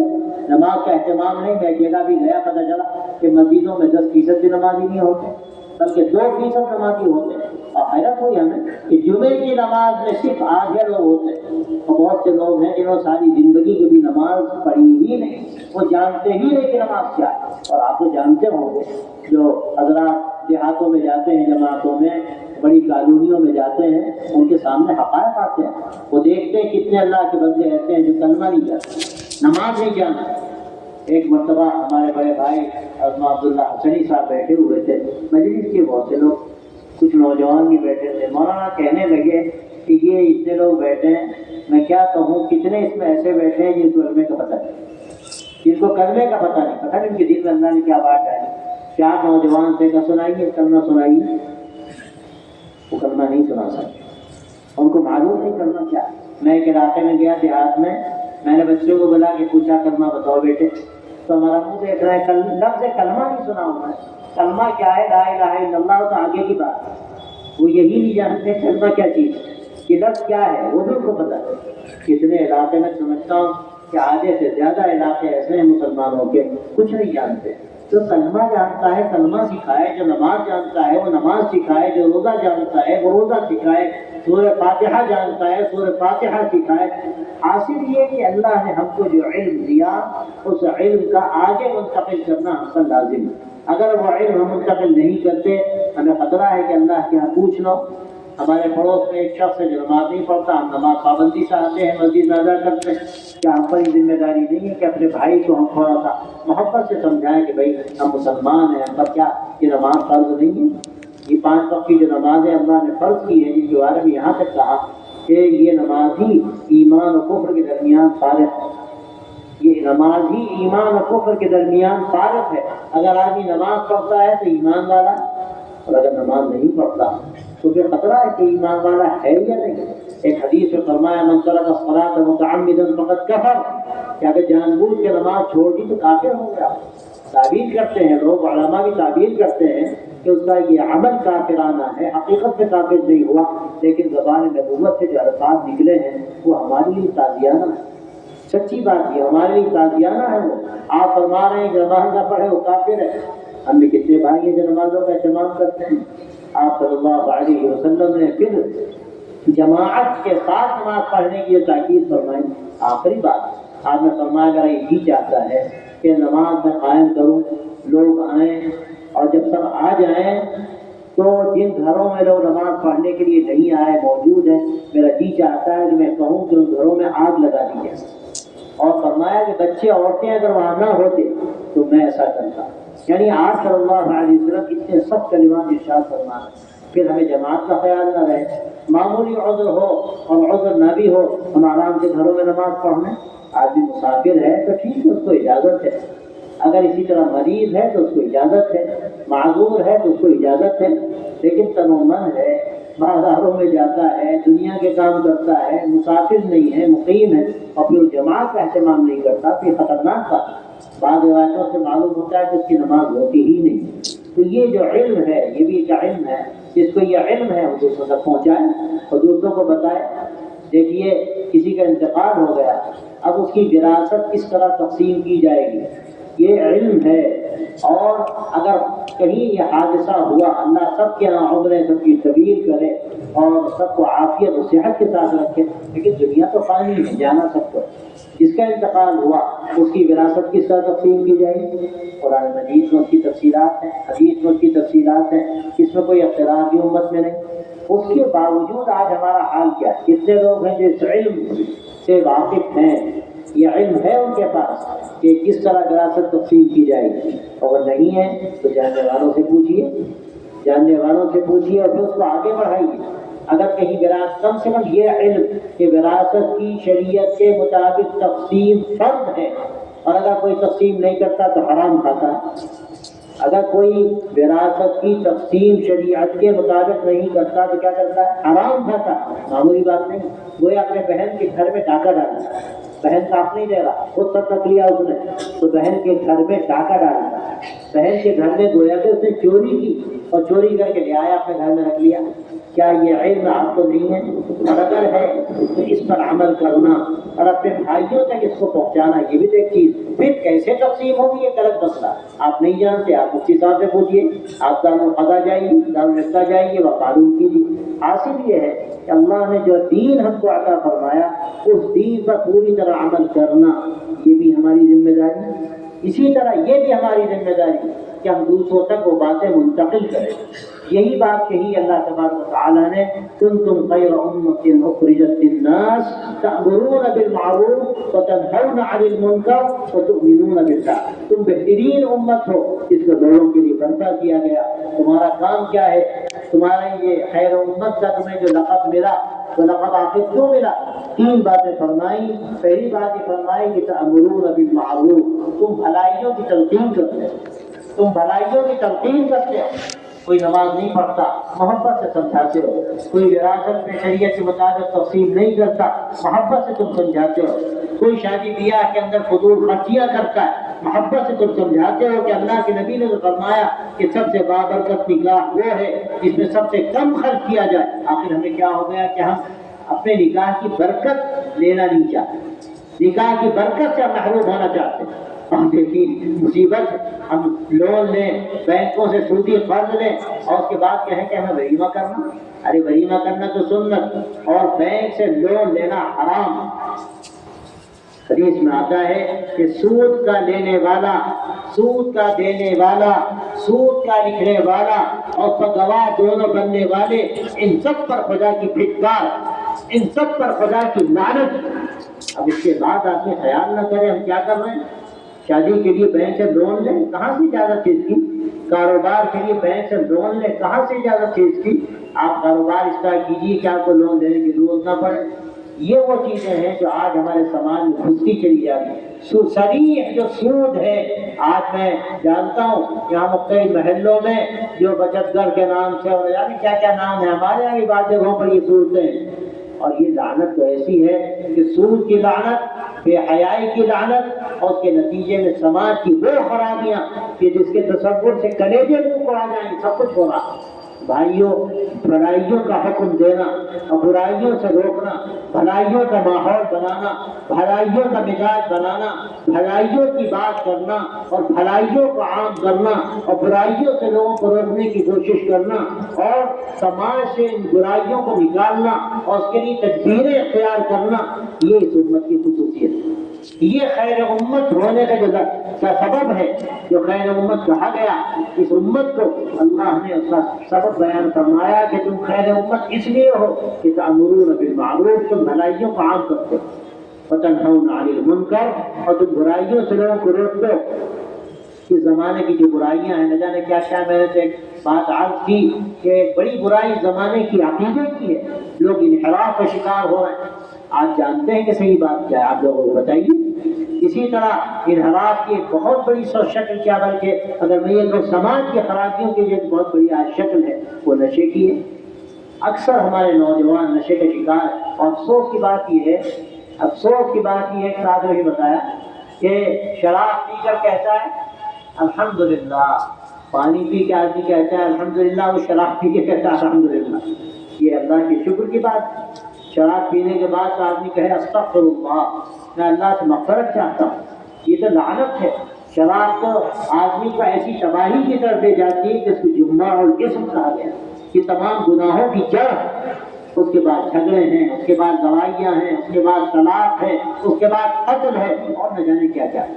نماز کا اہتمام نہیں۔ میں جگہ بھی گیا، پتہ چلا کہ مسجدوں میں 10% بھی نمازی نہیں ہوتے، بلکہ 2% نمازی ہوتے ہیں۔ اور حیرت ہوئی ہمیں کہ جمعے کی نماز میں صرف آدھے لوگ ہوتے ہیں، اور بہت سے لوگ ہیں جنہوں نے ساری زندگی کبھی نماز پڑھی ہی نہیں، وہ جانتے ہی نہیں کہ نماز کیا ہے۔ اور آپ تو جانتے ہوں گے جو حضرات دیہاتوں میں جاتے ہیں، جماعتوں میں، بڑی کالونیوں میں جاتے ہیں، ان کے سامنے حقائق آتے ہیں، وہ دیکھتے ہیں کتنے اللہ کے بندے ایسے ہیں جو کلمہ نہیں جانتے، نماز نہیں جانتے۔ ایک مرتبہ ہمارے بڑے بھائی علامہ عبداللہ حسنی صاحب بیٹھے ہوئے تھے، مجلس کے بہت سے لوگ، کچھ نوجوان بھی بیٹھے تھے۔ مولانا کہنے لگے کہ یہ اتنے لوگ بیٹھے ہیں، میں کیا کہوں، کتنے اس میں ایسے بیٹھے ہیں جن کو کلمے کا پتہ نہیں، جن کو کلمے کا پتہ نہیں، پتہ نہیں ان کے دل میں اللہ نے کیا بات ڈالی۔ چار نوجوان سے کہ سنائیے کلمہ سنائیے، وہ کلمہ نہیں سنا سکتے، ان کو معلوم نہیں کلمہ کیا۔ میں ایک علاقے میں گیا دیہات میں نے بچوں کو بلا کے پوچھا کلمہ بتاؤ بیٹے، تو ہمارا منہ دیکھ رہا ہے، لفظ کلمہ نہیں سنا ہوا ہے۔ کلمہ کیا ہے؟ لا الہ الا اللہ، تو آگے کی بات ہے، وہ یہی نہیں جانتے کلمہ کیا چیز ہے، یہ لفظ کیا ہے، وہ بھی ان کو پتہ ہے۔ کتنے علاقے میں سمجھتا ہوں کہ آدھے سے زیادہ علاقے ایسے ہیں مسلمانوں کے کچھ نہیں جانتے۔ جو کلمہ جانتا ہے کلمہ سکھائے، جو نماز جانتا ہے وہ نماز سکھائے، جو روزہ جانتا ہے وہ روزہ سکھائے، سورہ فاتحہ جانتا ہے سورہ فاتحہ سکھائے۔ حاصل یہ کہ اللہ نے ہم کو جو علم دیا اس علم کا آگے منتقل کرنا ہم پر لازم ہے۔ اگر وہ علم ہم منتقل نہیں کرتے، ہمیں خطرہ ہے کہ اللہ کے یہاں پوچھ لو۔ ہمارے پڑوس میں ایک شخص ہے جو نماز نہیں پڑھتا، ہم نماز پابندی سے آتے ہیں، مسجد میں ادا کرتے ہیں، کیا ہم پر یہ ذمہ داری نہیں ہے کہ اپنے بھائی کو ہم تھوڑا سا محبت سے سمجھائیں کہ بھائی ہم مسلمان ہیں، ہم پر کیا یہ نماز فرض نہیں ہے؟ یہ 5 وقت کی جو نمازیں اللہ نے فرض کی ہیں، جن کے بارے میں یہاں تک کہا کہ یہ نماز ہی ایمان و کفر کے درمیان فارق ہے، یہ نماز ہی ایمان و کفر کے درمیان فارق ہے۔ اگر آدمی نماز پڑھتا ہے تو ایمان والا، اور اگر نماز نہیں پڑھتا تو پھر خطرہ ہے کہ ایمان والا ہے یا نہیں۔ ایک حدیث میں فرمایا من ترک الصلاۃ متعمدا فقد کفر، کہ اگر جان بوجھ کے نماز چھوڑ دی تو کافر ہو گیا۔ تعبیر کرتے ہیں لوگ، علماء بھی تعبیر کرتے ہیں کہ اس کا یہ عمل کافرانہ ہے، حقیقت میں کافر نہیں ہوا، لیکن زبان نبوت سے جو الفاظ نکلے ہیں وہ ہمارے لیے تعزیانہ ہے۔ سچی بات یہ ہمارے لیے تعزیانہ ہے۔ وہ آپ فرما رہے ہیں کہ نماز نہ پڑھے وہ کافر ہے۔ ہم بھی کتنے بھائی ہیں جو نمازوں کا اہتمام کرتے ہیں۔ آپ صلی اللہ علیہ وسلم نے پھر جماعت کے ساتھ نماز پڑھنے کی یہ تاکید فرمائی۔ آخری بات آپ نے فرمایا اگر یہ بھی چاہتا ہے کہ نماز میں قائم کروں، لوگ آئیں، اور جب سب آ جائیں تو جن گھروں میں لوگ نماز پڑھنے کے لیے نہیں آئے موجود ہیں، میرا جی چاہتا ہے کہ میں کہوں کہ ان گھروں میں آگ لگا دی جائے، اور فرمایا کہ بچے عورتیں اگر وہاں نہ ہوتے تو میں ایسا کرتا۔ یعنی آپ صلی اللہ علیہ وسلم اتنے سخت کلمات ارشاد فرما رہے ہیں۔ پھر ہمیں جماعت کا خیال نہ رہے، معمولی عذر ہو اور عذر نہ بھی ہو، ہم آرام سے گھروں میں نماز پڑھ لیں۔ آدمی مسافر ہے تو ٹھیک ہے، اس کو اجازت ہے، اگر اسی طرح مریض ہے تو اس کو اجازت ہے، معذور ہے تو اس کو اجازت ہے، لیکن تنومن ہے، بازاروں میں جاتا ہے، دنیا کے کام کرتا ہے، مسافر نہیں ہے، مقیم ہے، اور پھر جماعت کا اہتمام نہیں کرتا، پھر خطرناک بات ہے۔ بعض روایتوں سے معلوم ہوتا ہے کہ اس کی نماز ہوتی ہی نہیں۔ تو یہ جو علم ہے یہ بھی ایک علم ہے جس کو یہ علم ہے وہ دوسروں تک پہنچائے اور دوسروں کو بتائے۔ دیکھیے کسی کا انتقال ہو گیا، اب اس کی وراثت کس طرح تقسیم کی جائے گی، یہ علم ہے۔ اور اگر کہیں یہ حادثہ ہوا، اللہ سب کے یہاں عمریں سب کی طویل کرے اور سب کو عافیت و صحت کے ساتھ رکھے، لیکن دنیا تو فانی ہے، جانا سب کو۔ جس کا انتقال ہوا اس کی وراثت کس طرح تقسیم کی جائے گی؟ قرآن مجید میں اس کی تفصیلات ہیں، حدیث میں اس کی تفصیلات ہیں، اس میں کوئی اختلاف بھی امت میں نہیں۔ اس کے باوجود آج ہمارا حال کیا ہے؟ کتنے لوگ ہیں جو اس علم سے واقف ہیں، یہ علم ہے ان کے پاس کہ کس طرح وراثت تقسیم کی جائے گی؟ اگر نہیں ہے تو جاننے والوں سے پوچھیے، جاننے والوں سے پوچھیے اور پھر اس کو آگے بڑھائیے۔ اگر کہیں وراثت، کم سے کم یہ علم کہ وراثت کی شریعت کے مطابق تقسیم فرض ہے، اور اگر کوئی تقسیم نہیں کرتا تو حرام کھاتا ہے۔ اگر کوئی وراثت کی تقسیم شریعت کے مطابق نہیں کرتا تو کیا کرتا ہے؟ حرام کھاتا ہے۔ معمولی بات نہیں، وہ اپنے بہن کے گھر میں ڈاکہ ڈالتا ہے، بہن صاف نہیں دے رہا، خود سب تک لیا اس نے، تو بہن کے گھر میں ڈاکہ ڈالتا ہے، بہن کے گھر میں گویا کہ اس نے چوری کی اور چوری کر کے لے آیا اپنے گھر میں رکھ لیا۔ کیا یہ علم آپ کو نہیں ہے؟ اور اگر ہے تو اس پر عمل کرنا اور اپنے بھائیوں تک اس کو پہنچانا، یہ بھی تو ایک چیز۔ پھر کیسے تقسیم ہوگی یہ غلط مسئلہ، آپ نہیں جانتے، آپ مفتی صاحب سے پوچھیے، آپ دارالقضا جائیے، دارالفتہ جائیے، وہ معلوم کیجیے۔ حاصل یہ ہے کہ اللہ نے جو دین ہم کو عطا فرمایا اس دین پر پوری طرح عمل کرنا، یہ بھی ہماری ذمہ داری ہے۔ اسی طرح یہ بھی ہماری ذمہ داری ہے کہ ہم دوسروں تک وہ باتیں منتقل کریں۔ یہی بات کہی اللہ تبارک و تعالیٰ نے، کنتم خیر امۃ اخرجت للناس تأمرون بالمعروف وتنہون عن المنکر وتؤمنون باللہ۔ تم بہترین امت ہو جس کو لوگوں کے لیے برپا کیا گیا۔ تمہارا کام کیا ہے؟ تمہارا یہ خیر امت کا تمہیں جو لقب ملا، تو لقب آخر کیوں ملا؟ تین باتیں فرمائی۔ پہلی بات یہ فرمائی کہ تأمرون بالمعروف، تم بھلائیوں کی تلقین کرتے ہو، تم بھلائیوں کی تلقین کرتے ہو۔ کوئی نماز نہیں پڑھتا، محبت سے سمجھاتے ہو۔ کوئی وراثت میں شریعت کے مطابق تقسیم نہیں کرتا، محبت سے تم سمجھاتے ہو۔ کوئی شادی بیاہ کے اندر فضول خرچیاں کرتا ہے، محبت سے تم سمجھاتے ہو کہ اللہ کے نبی نے تو فرمایا کہ سب سے بابرکت نکاح وہ ہے جس میں سب سے کم خرچ کیا جائے۔ آخر ہمیں کیا ہو گیا کہ ہم اپنے نکاح کی برکت لینا نہیں چاہتے، نکاح کی برکت سے ہم محروم ہونا چاہتے ہیں۔ ہم دیکھیے مصیبت، ہم لون لیں بینکوں سے، سودی قرض لیں اور اس کے بعد کہیں کہ ہمیں ولیمہ کرنا۔ ارے ولیمہ کرنا تو سنت، اور بینک سے لون لینا حرام۔ حدیث میں آتا ہے کہ سود کا لینے والا، سود کا دینے والا، سود کا لکھنے والا اور گواہ دونوں بننے والے، ان سب پر خدا کی پھٹکار، ان سب پر خدا کی لعنت۔ اب اس کے بعد آدمی خیال نہ کرے ہم کیا کر رہے ہیں۔ شادی کے لیے بینک سے لون لیں، کہاں سے اجازت چیز کی؟ کاروبار کے لیے بینک سے لون لیں، کہاں سے اجازت چیز کی؟ آپ کاروبار اس طرح کیجیے کہ آپ کو لون دینے کی ضرورت نہ پڑے۔ یہ وہ چیزیں ہیں جو آج ہمارے سماج میں گھستی چلی جا رہی ہے۔ صریح جو سود ہے، آج میں جانتا ہوں کہ ہم کئی محلوں میں جو بچت گھر کے نام سے اور یعنی کیا کیا نام ہے، ہمارے یہاں بھی بعض جگہوں پر یہ سودیں ہیں۔ اور یہ لعنت تو ایسی ہے کہ سود کی لعنت، بے حیائی کی لعنت، اور اس کے نتیجے میں سماج کی وہ خرابیاں کہ جس کے تصور سے کلیجے منہ کو آ جائیں، سب کچھ ہو رہا۔ بھائیوں، بھلائیوں کا حکم دینا اور برائیوں سے روکنا، بھلائیوں کا ماحول بنانا، بھلائیوں کا مزاج بنانا، بھلائیوں کی بات کرنا اور بھلائیوں کو عام کرنا اور برائیوں سے لوگوں کو روکنے کی کوشش کرنا اور سماج سے ان برائیوں کو نکالنا اور اس کے لیے تدبیریں اختیار کرنا، یہ اس امت کی خصوصیت ہے۔ یہ خیر امت ہونے کا جو سبب ہے، جو خیر امت کہا گیا، اس امت کو اللہ نے اس کا سبب بیان فرمایا کہ تم خیر امت اس لیے ہو کہ تأمرون بالمعروف، تم بھلائیوں کو عام کرتے ہو، وتنہون عن المنکر، اور تم برائیوں سے لوگوں کو روکتے ہو۔ اس زمانے کی جو برائیاں ہیں، نہ جانے کیا کیا، میں نے تو ایک بات عرض کی کہ ایک بڑی برائی زمانے کی عقیدے کی ہے، لوگ انحراف کا شکار ہو رہے ہیں۔ آج جانتے ہیں کہ صحیح بات کیا ہے، آپ لوگوں کو بتائیے۔ اسی طرح انحراف کی ایک بہت بڑی شکل کیا، بلکہ اگر میں یہ کہوں سماج کی خرابیوں کی جو ایک بہت بڑی آج شکل ہے، وہ نشے کی ہے۔ اکثر ہمارے نوجوان نشے کے شکار ہیں، اور افسوس کی بات یہ ہے، افسوس کی بات یہ ہے کہ ساتھ نے بھی بتایا کہ شراب پی کر کہتا ہے الحمدللہ پانی پی کے آدمی کہتا ہے الحمدللہ، وہ شراب پی کے کہتا ہے الحمدللہ، یہ اللہ کی شکر کی بات ہے۔ شراب پینے کے بعد آدمی کہے استغفر اللہ، میں اللہ سے مغفرت چاہتا ہوں، یہ تو لعنت ہے۔ شراب تو آدمی کو ایسی تباہی کی طرف لے جاتی ہے کہ اس کو جمعہ اور جسم کہا گیا، یہ تمام گناہوں کی جڑ ہے۔ اس کے بعد جھگڑے ہیں، اس کے بعد دوائیاں ہیں، اس کے بعد طلاق ہے، اس کے بعد قتل ہے، اور نہ جانے کیا کیا ہے۔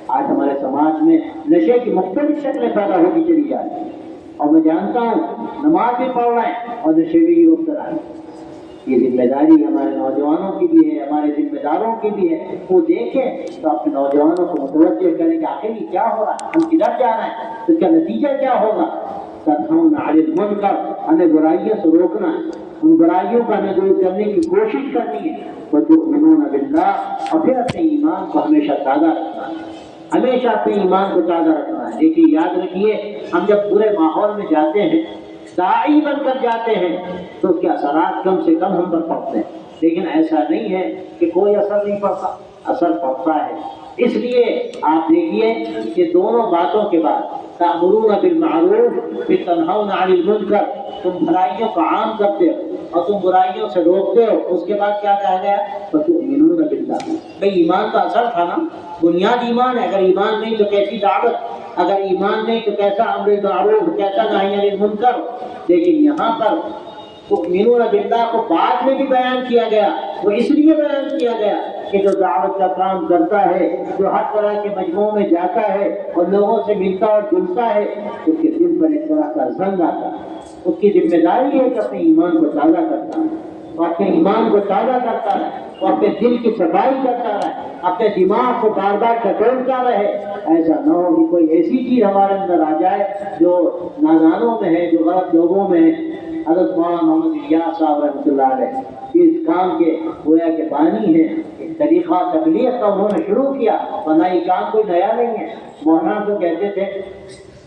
آج ہمارے سماج میں نشے کی مختلف شکلیں پیدا ہوتی چلی جا رہی ہیں، اور میں جانتا ہوں نماز بھی پڑھ رہے ہیں اور نشے بھی مبتلا ہیں۔ یہ ذمہ داری ہمارے نوجوانوں کی بھی ہے، ہمارے ذمہ داروں کی بھی ہے۔ وہ دیکھیں تو اپنے نوجوانوں کو متوجہ کریں کہ آخر یہ کیا ہو رہا ہے، ہم کدھر جا رہے ہیں، اس کا نتیجہ کیا ہوگا۔ تنہون عن المنکر، ہمیں برائیوں سے روکنا ہے، ان برائیوں کا ہمیں دور کرنے کی کوشش کرنی ہے۔ وتؤمنون باللہ، اور پھر اپنے ایمان کو ہمیشہ تازہ رکھنا ہے، ہمیشہ اپنے ایمان کو تازہ رکھنا ہے۔ دیکھیے یاد رکھیے، ہم جب پورے ماحول میں جاتے ہیں، داعی بن کر جاتے ہیں، تو اس کے اثرات کم سے کم ہم پر پڑتے ہیں، لیکن ایسا نہیں ہے کہ کوئی اثر نہیں پڑتا، اثر پڑتا ہے۔ اس لیے آپ دیکھیے کہ دونوں باتوں کے بعد تأمرون بالمعروف پھر تنہون عن المنکر، تم بھلائیوں کو عام کرتے ہو اور تم برائیوں سے روکتے ہو، اس کے بعد کیا کہا گیا، فتؤمنون باللہ۔ بھئی ایمان کا اثر تھا نا، بنیاد ایمان ہے، اگر ایمان نہیں تو کیسی دعوت، اگر ایمان نہیں تو کیسا امر بالمعروف، کیسا نہی عن المنکر۔ لیکن یہاں پر تؤمنون باللہ کو بعد میں بھی بیان کیا گیا، وہ اس لیے بیان کیا گیا کہ جو دعوت کا کام کرتا ہے، جو ہر طرح کے مجموعوں میں جاتا ہے اور لوگوں سے ملتا اور جلتا ہے، اس کے دل پر ایک طرح کا زنگ آتا ہے۔ اس کی ذمہ داری ہے کہ اپنے ایمان کو تازہ کرتا ہے، وہ اپنے ایمان کو تازہ کرتا ہے، وہ اپنے دل کی صفائی کرتا رہے، اپنے دماغ کو بار بار ٹٹولتا رہے۔ ایسا نہ ہو کہ کوئی ایسی چیز ہمارے اندر آ جائے جو نادانوں میں ہے، جو غلط لوگوں میں ہے۔ حضرت مولانا محمد الیاس صاحب رحمۃ اللہ علیہ اس کام کے گویا کے بانی ہیں، ایک طریقہ تبلیغ کا انہوں نے شروع کیا، ورنہ یہ کام کوئی نیا نہیں ہے۔ مولانا تو کہتے تھے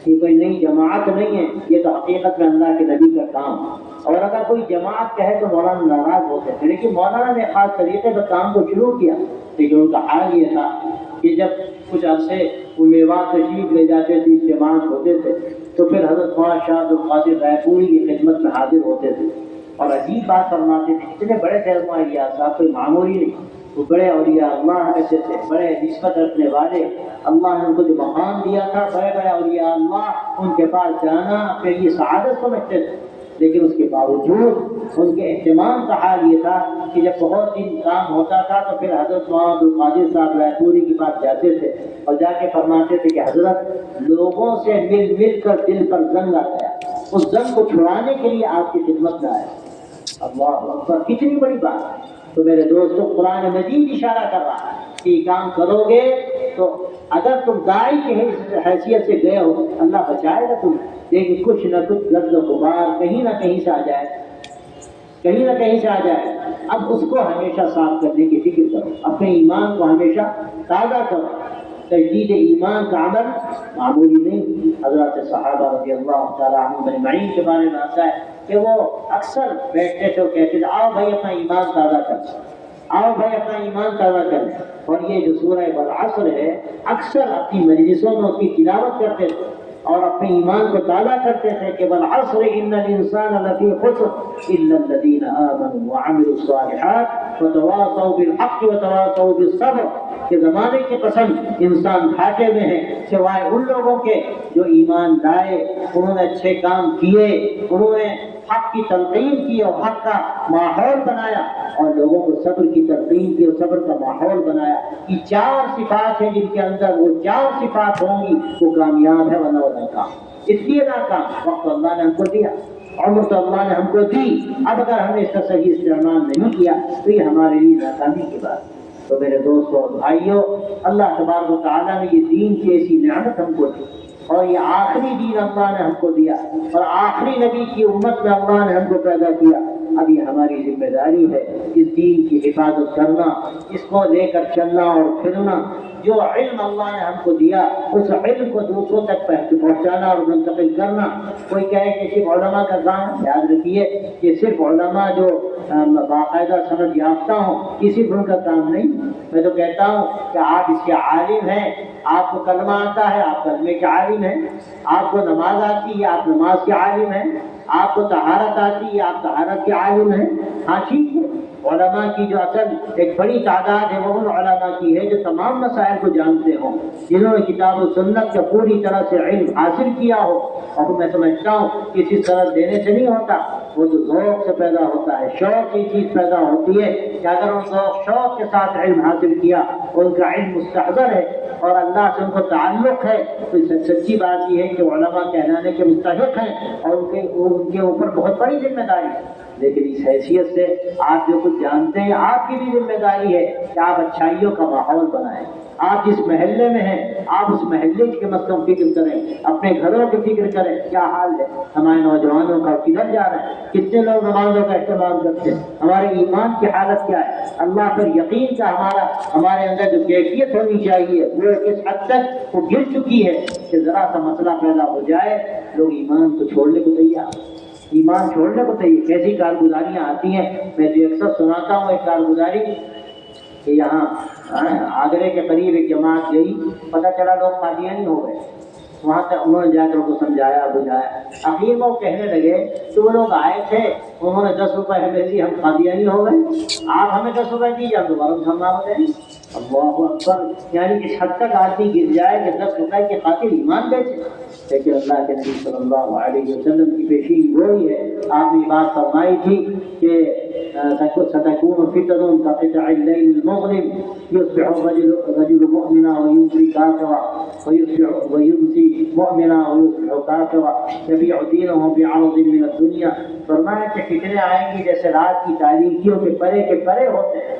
یہ کوئی نئی جماعت نہیں ہے، یہ تو حقیقت میں اللہ کے نبی کا کام ہے، اور اگر کوئی جماعت کہے تو مولانا ناراض ہوتے تھے، لیکن مولانا نے خاص طریقے سے کام کو شروع کیا۔ لیکن ان کا حال یہ تھا کہ جب کچھ عرصے وہ میوات تشریف لے جاتے تھے، جماعت ہوتے تھے، تو پھر حضرت مولانا شاہ عبد القادر رائے کی خدمت میں حاضر ہوتے تھے اور عجیب بات فرماتے تھے۔ اتنے بڑے تھے مولانا الیاس صاحب، کوئی معمولی نہیں، وہ بڑے اولیاء اللہ میں سے تھے، بڑے نسبت رکھنے والے، اللہ نے ان کو جو مقام دیا تھا، بڑے بڑے اولیاء اللہ ان کے پاس جانا اپنے لیے سعادت سمجھتے تھے۔ لیکن اس کے باوجود ان کے اہتمام کا حال یہ تھا کہ جب بہت دن کام ہوتا تھا تو پھر حضرت مولانا عبد القادر صاحب رائے پوری کے پاس جاتے تھے اور جا کے فرماتے تھے کہ حضرت لوگوں سے مل مل کر دل پر زنگ آ گیا، اس زنگ کو چھڑانے کے لیے آپ کی خدمت میں آیا۔ اللہ اکبر، کتنی بڑی بات ہے۔ تو میرے دوستوں، قرآن مجید اشارہ کر رہا ہے کہ یہ کام کرو گے تو اگر تم داعی کی حیثیت سے گئے ہو، اللہ بچائے گا تمہیں، لیکن کچھ نہ کچھ لفظ و غبار کہیں نہ کہیں سے آ جائے، کہیں نہ کہیں سے آ جائے۔ اب اس کو ہمیشہ صاف کرنے کی فکر کرو، اپنے ایمان کو ہمیشہ تازہ کرو۔ تجدید ایمان کا عمل معمولی نہیں۔ حضرات صحابہ رضی اللہ تعالیٰ عنہم اجمعین کے بارے میں آتا ہے کہ وہ اکثر بیٹھتے تھے اور کہتے تھے آؤ بھائی اپنا ایمان تازہ کر، آؤ بھائی اپنا ایمان تازہ کر۔ اور یہ جو سورہ والعصر ہے، اکثر اپنی مجلسوں میں اس کی تلاوت کرتے تھے اور اپنے ایمان کو تازہ کرتے تھے کہ والعصر ان الانسان لفی خسر الا الذین آمنوا وعملوا الصالحات وتواصوا بالحق وتواصوا بالصبر، کہ زمانے کی قسم انسان گھاٹے میں ہے سوائے ان لوگوں کے جو ایمان لائے، انہوں نے اچھے کام کیے، انہوں نے حق کی تلقین کی اور حق کا ماحول بنایا اور لوگوں کو صبر کی تلقین کی اور صبر کا ماحول بنایا۔ یہ چار صفات ہیں جن کے اندر وہ چار صفات ہوں گی وہ کامیاب ہے، ورنہ وہ ناکام۔ اس لیے ناکام، وقت اللہ نے ہم کو دیا، عمر تو اللہ نے ہم کو دی، اب اگر ہم نے اس کا صحیح استعمال نہیں کیا تو یہ ہمارے لیے ناکامی کی بات ہے۔ تو میرے دوستوں اور بھائیوں، اللہ تبارک و تعالیٰ نے یہ دین کی ایسی نعمت ہم کو دی اور یہ آخری دین اللہ نے ہم کو دیا اور آخری نبی کی امت میں اللہ نے ہم کو پیدا کیا۔ اب یہ ہماری ذمہ داری ہے اس دین کی حفاظت کرنا، اس کو لے کر چلنا اور پھرنا۔ جو علم اللہ نے ہم کو دیا اس علم کو دوسروں تک پہنچانا اور منتقل کرنا۔ کوئی کہے کہ صرف علماء کا کام، یاد رکھیے کہ صرف علماء جو باقاعدہ سند یافتہ ہوں، یہ صرف ان کا کام نہیں۔ میں تو کہتا ہوں کہ آپ اس کے عالم ہیں، آپ کو کلمہ آتا ہے، آپ کلمے کے عالم ہیں، آپ کو نماز آتی ہے، آپ نماز کے عالم ہیں، آپ کو طہارت آتی ہے، آپ طہارت کے عالم ہیں۔ ہاں ٹھیک ہے، علماء کی جو اصل ایک بڑی تعداد ہے وہ ان علماء کی ہے جو تمام مسائل کو جانتے ہوں، جنہوں نے کتاب و سنت کا پوری طرح سے علم حاصل کیا ہو۔ اور میں سمجھتا ہوں کہ کسی طرح دینے سے نہیں ہوتا، وہ تو ذوق سے پیدا ہوتا ہے، شوق کی چیز پیدا ہوتی ہے کہ اگر ان کو شوق کے ساتھ علم حاصل کیا، ان کا علم مستحضر ہے اور اللہ سے ان کو تعلق ہے، تو سچی بات یہ ہے کہ علماء کہلانے کے مستحق ہیں اور ان کے اوپر بہت بڑی ذمہ داری ہے۔ لیکن اس حیثیت سے آپ جو کچھ جانتے ہیں، آپ کی بھی ذمہ داری ہے کہ آپ اچھائیوں کا ماحول بنائیں۔ آپ جس محلے میں ہیں، آپ اس محلے کے مثلاً فکر کریں، اپنے گھروں کی فکر کریں، کیا حال ہے ہمارے نوجوانوں کا، کدھر جا رہے ہیں، کتنے لوگ نمازوں کا اہتمام کرتے ہیں، ہمارے ایمان کی حالت کیا ہے، اللہ پر یقین کا ہمارے اندر جو کیفیت ہونی چاہیے وہ کس حد تک وہ گر چکی ہے کہ ذرا سا مسئلہ پیدا ہو جائے لوگ ایمان کو چھوڑنے کو تیار، ایمان چھوڑنے کو تیار۔ کیسی کارگزاریاں آتی ہیں، میں جو اکثر سناتا ہوں ایک کارگزاری کہ یہاں آگرے کے قریب ایک جماعت گئی، پتہ چلا لوگ قادیانی ہو گئے، وہاں تک انہوں نے جا کر ان کو سمجھایا بجھایا، آخر میں وہ کہنے لگے کہ وہ لوگ آئے تھے، انہوں نے 10 روپے ہمیں دی، ہم قادیانی ہو گئے، آپ ہمیں 10 روپے دیجیے، آپ دوبارہ مسلمان ہو جائیں۔ اللہ اکبر، یعنی اس حد تک آدمی گر جائے کہ 10 روپے کی خاطر ایمان بیچے۔ لیکن اللہ کے نبی صلی اللہ علیہ وسلم کی پیشین گوئی ہے، آپ نے بات فرمائی تھی کہ ستكون فتن كقطع الليل المظلم يصبح الرجل مؤمنا ويمسي كافرا ويمسي مؤمنا ويصبح كافرا يبيع دينه بعرض من الدنيا۔ فرمایا کہ فتنے آئیں گی جیسے رات کی تاریکیوں کے پرے ہوتے ہیں،